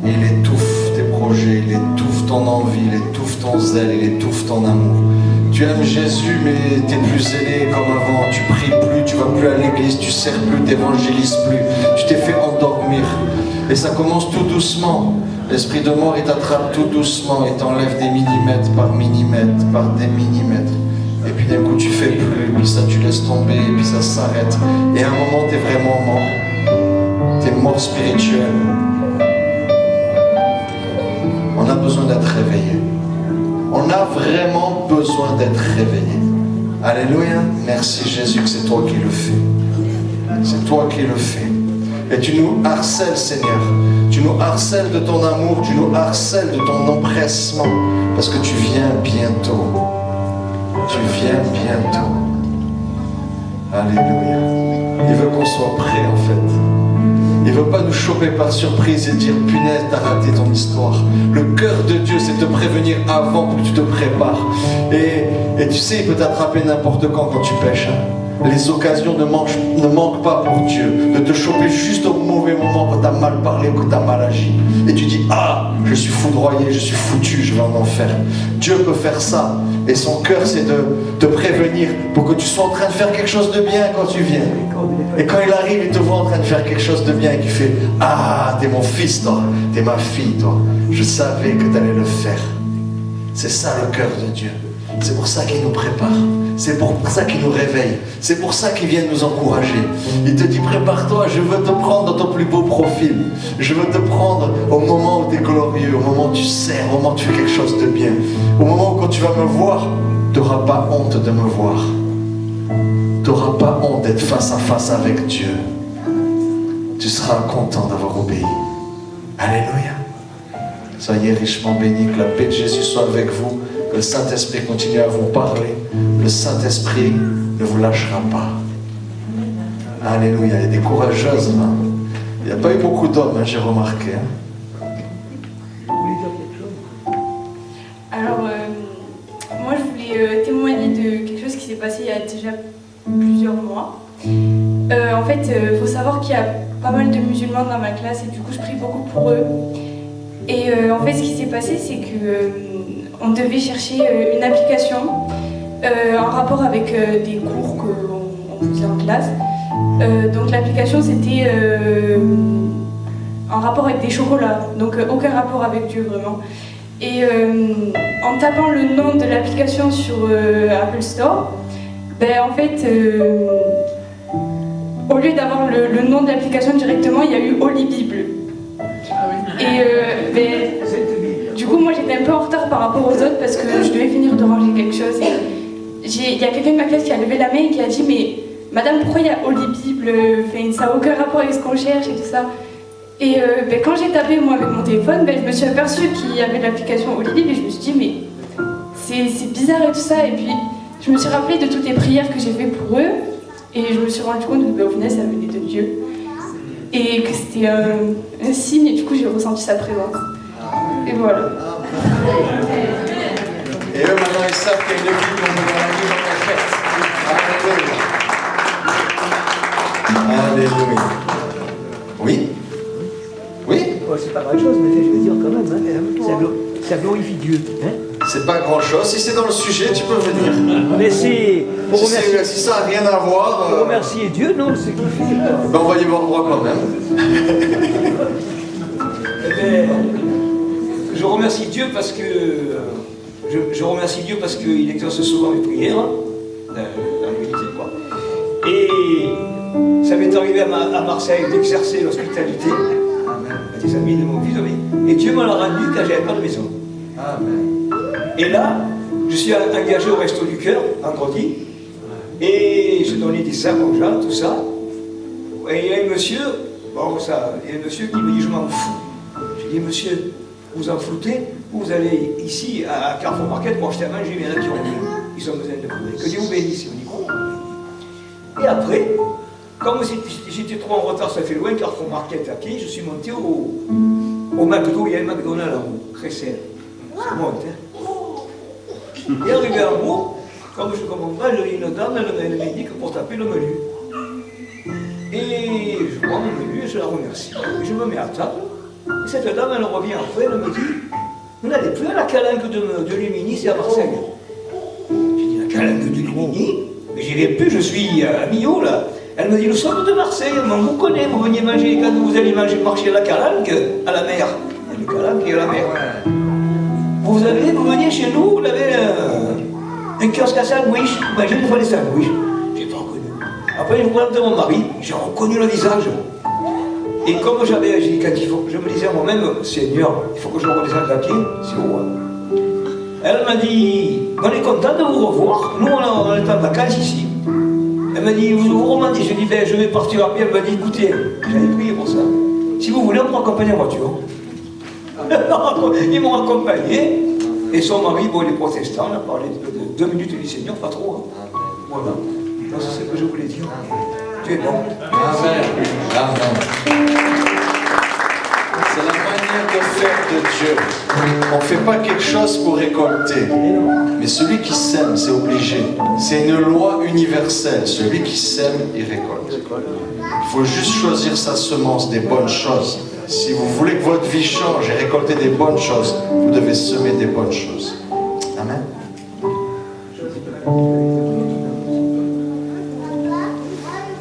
Et il étouffe tes projets, il étouffe ton envie, il étouffe ton zèle, il étouffe ton amour. Tu aimes Jésus, mais tu es plus zélé comme avant. Tu pries plus, tu vas plus à l'église, tu sers plus, tu évangélises plus. Tu t'es fait endormir. Et ça commence tout doucement. L'esprit de mort, il t'attrape tout doucement et t'enlève des millimètres par des millimètres. Et puis d'un coup, tu fais plus, puis ça, tu laisses tomber, et puis ça s'arrête. Et à un moment, tu es vraiment mort. Tu es mort spirituel. On a besoin d'être réveillé. On a vraiment besoin d'être réveillé. Alléluia. Merci Jésus que c'est toi qui le fais. C'est toi qui le fais. Et tu nous harcèles, Seigneur. Tu nous harcèles de ton amour, tu nous harcèles de ton empressement. Parce que tu viens bientôt. Tu viens bientôt. Alléluia. veut qu'on soit prêt en fait. Il ne veut pas nous choper par surprise et dire punaise, t'as raté ton histoire. Le cœur de Dieu, c'est de te prévenir avant que tu te prépares. Et tu sais, il peut t'attraper n'importe quand tu pêches. Les occasions ne manquent pas pour Dieu de te choper juste au mauvais moment quand tu as mal parlé ou que tu as mal agi. Et tu dis, ah, je suis foudroyé, je suis foutu, je vais en enfer. Dieu peut faire ça. Et son cœur, c'est de te prévenir pour que tu sois en train de faire quelque chose de bien quand tu viens. Et quand il arrive, il te voit en train de faire quelque chose de bien et qu'il fait, ah, t'es mon fils, toi, t'es ma fille, toi. Je savais que tu allais le faire. C'est ça le cœur de Dieu. C'est pour ça qu'il nous prépare. C'est pour ça qu'il nous réveille. C'est pour ça qu'il vient nous encourager. Il te dit, prépare-toi, je veux te prendre dans ton plus beau profil. Je veux te prendre au moment où tu es glorieux, au moment où tu sers, au moment où tu fais quelque chose de bien. Au moment où quand tu vas me voir, tu n'auras pas honte de me voir. Tu n'auras pas honte d'être face à face avec Dieu. Tu seras content d'avoir obéi. Alléluia. Soyez richement bénis, que la paix de Jésus soit avec vous. Que le Saint-Esprit continue à vous parler. Le Saint-Esprit ne vous lâchera pas. Alléluia. Il y a des courageuses là. Il n'y a pas eu beaucoup d'hommes, j'ai remarqué. Alors, moi je voulais témoigner de quelque chose qui s'est passé il y a déjà plusieurs mois. En fait, il faut savoir qu'il y a pas mal de musulmans dans ma classe et du coup je prie beaucoup pour eux. Et en fait, ce qui s'est passé, c'est que on devait chercher une application en rapport avec des cours qu'on faisait en classe. Donc l'application, c'était en rapport avec des chocolats, donc aucun rapport avec Dieu vraiment. Et en tapant le nom de l'application sur Apple Store, ben, en fait, au lieu d'avoir le nom de l'application directement, il y a eu Holy Bible. Et ben, du coup, moi j'étais un peu en retard par rapport aux autres parce que je devais finir de ranger quelque chose. Il y a quelqu'un de ma classe qui a levé la main et qui a dit, mais madame, pourquoi il y a Holy Bible? Ça n'a aucun rapport avec ce qu'on cherche et tout ça. Et ben, quand j'ai tapé moi avec mon téléphone, ben, je me suis aperçue qu'il y avait l'application Holy Bible et je me suis dit, mais c'est bizarre et tout ça. Et puis je me suis rappelée de toutes les prières que j'ai faites pour eux et je me suis rendu compte que ben, au final ça venait de Dieu. Et que c'était un signe et du coup j'ai ressenti sa présence. Et voilà. Et eux maintenant ils savent qu'il y a une équipe dans la vie en fait. Alléluia. Alléluia. Oui? Oui? Oh, c'est pas grand chose, mais je veux dire quand même, hein, ça glorifie Dieu. Hein. C'est pas grand chose. Si c'est dans le sujet, tu peux venir. Mais c'est pour remercier. Si ça n'a rien à voir. Pour remercier Dieu, non, ce qu'il fait. Ben, on va y voir droit quand même. Je remercie Dieu parce que je remercie Dieu parce qu'il exauce souvent mes prières dans l'unité, quoi. Et ça m'est arrivé à Marseille d'exercer l'hospitalité à des amis de mon vis-à-vis. Et Dieu me l'a rendu quand j'avais pas de maison. Amen. Et là, je suis engagé au Resto du Cœur, vendredi, et je donnais des sacs aux gens, tout ça. Et il y a un monsieur, qui me dit, je m'en fous. Je dis, monsieur, vous en foutez, vous allez ici à Carrefour Market pour acheter à manger, il y en a qui ont besoin. Ils ont besoin de vous. Que Dieu vous bénisse. On dit quoi? Et après, comme j'étais trop en retard, ça fait loin, Carrefour Market à pied, je suis monté au McDo, il y a un McDonald's en haut, Cressel. Ça monte, hein. Et arrivé en haut, comme je commande pas, j'ai une dame, elle m'indique pour taper le menu. Et je prends mon menu et je la remercie. Et je me mets à table. Et cette dame, elle revient après, elle me dit, vous n'allez plus à la calanque de Lumini, c'est à Marseille. J'ai dit, la calanque de Lumini? Mais j'y vais plus, je suis à Millau, là. Elle me dit, nous sommes de Marseille, on vous connaît, vous veniez manger, quand vous allez marcher à la calanque, à la mer. Il y a le calanque et à la mer. Vous veniez chez nous, vous avez un kiosque à sandwich, vous mangez des fois des sandwichs. J'ai pas reconnu. Après, je présente mon mari, j'ai reconnu le visage. Et comme j'avais agi, quand je me disais à moi-même, Seigneur, il faut que je me redescende à pied, c'est où hein. Elle m'a dit, on est content de vous revoir, nous on est en vacances ici. Elle m'a dit, vous remontez, je dis, ben, je vais partir à pied. Elle m'a dit, écoutez, j'avais prié pour ça. Si vous voulez, on peut accompagner en voiture. Ils m'ont accompagné. Et son mari, bon, il est protestant, on a parlé de 2 minutes du Seigneur, pas trop. Hein. Voilà. C'est ce que je voulais dire. Tu es bon. Amen. Amen. C'est la manière de faire de Dieu. On ne fait pas quelque chose pour récolter. Mais celui qui sème, c'est obligé. C'est une loi universelle. Celui qui sème, il récolte. Il faut juste choisir sa semence des bonnes choses. Si vous voulez que votre vie change et récolter des bonnes choses, vous devez semer des bonnes choses. Amen.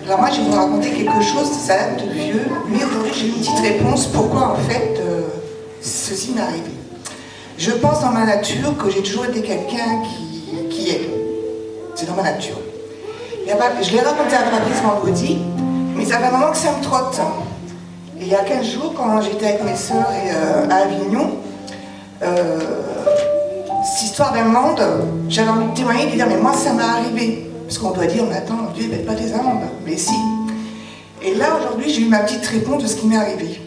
Alors moi, je vais vous raconter quelque chose, ça date de vieux, mais aujourd'hui j'ai une petite réponse pourquoi en fait ceci m'est arrivé. Je pense dans ma nature que j'ai toujours été quelqu'un qui aide. C'est dans ma nature. Je l'ai raconté à Fabrice vendredi, mais ça fait un moment que ça me trotte. Et il y a 15 jours, quand j'étais avec mes sœurs à Avignon, cette histoire d'amende, j'avais envie de témoigner et de dire mais moi ça m'est arrivé. Parce qu'on doit dire, mais attends, Dieu ne met pas des amendes. Mais si. Et là, aujourd'hui, j'ai eu ma petite réponse de ce qui m'est arrivé.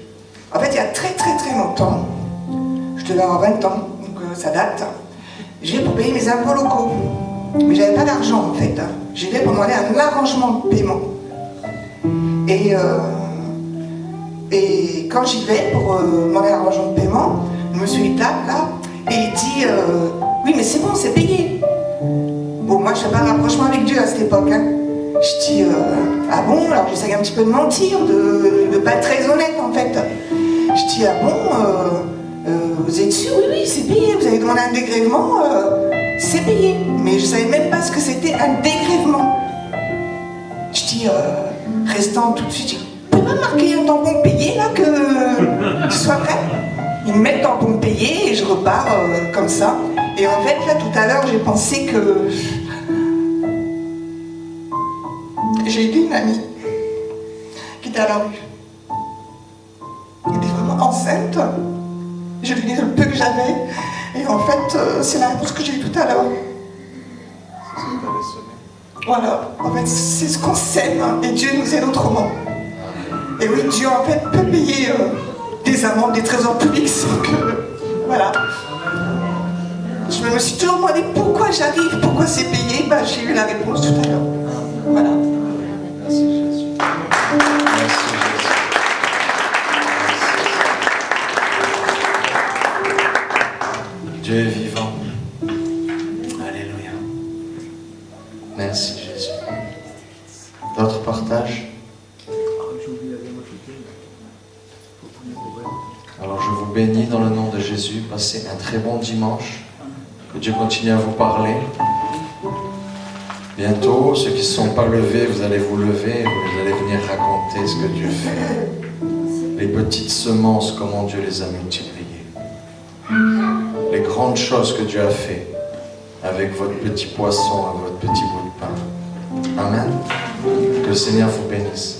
En fait, il y a très très très longtemps, je devais avoir 20 ans, donc ça date, j'y vais pour payer mes impôts locaux. Mais j'avais pas d'argent en fait. J'y vais pour demander un arrangement de paiement. Et quand j'y vais pour demander un arrangement de paiement, le monsieur il tape là, et il dit oui mais c'est bon, c'est payé. Bon, moi je fais pas un rapprochement avec Dieu à cette époque. Hein. Je dis ah bon, alors j'essaye un petit peu de mentir, de pas être très honnête en fait. Je dis ah bon, vous êtes sûr? Oui, c'est payé, vous avez demandé un dégrèvement, c'est payé. Mais je savais même pas ce que c'était un dégrèvement. Je dis restant tout de suite, je dis, vous pouvez pas marquer un tampon payé là que ce soit vrai? Ils me mettent tampon payé et je repars comme ça. Et en fait, là, tout à l'heure, j'ai pensé que j'ai aidé une amie qui était à la rue. Elle était vraiment enceinte. Je lui ai dit le peu que j'avais. Et en fait, c'est la réponse que j'ai eue tout à l'heure. C'est ce que tu avais semé. Voilà. En fait, c'est ce qu'on sème et Dieu nous aide autrement. Et oui, Dieu, en fait, peut payer des amendes, des trésors publics sans que... Voilà. Je me suis toujours demandé pourquoi j'arrive, pourquoi c'est payé. Ben, j'ai eu la réponse tout à l'heure. Voilà. Merci Jésus. Merci Jésus. Dieu est vivant. Alléluia. Merci Jésus. D'autres partages? Alors je vous bénis dans le nom de Jésus. Passez un très bon dimanche. Que Dieu continue à vous parler. Bientôt, ceux qui ne se sont pas levés, vous allez vous lever et vous allez venir raconter ce que Dieu fait. Les petites semences, comment Dieu les a multipliées. Les grandes choses que Dieu a fait avec votre petit poisson, avec votre petit bout de pain. Amen. Que le Seigneur vous bénisse.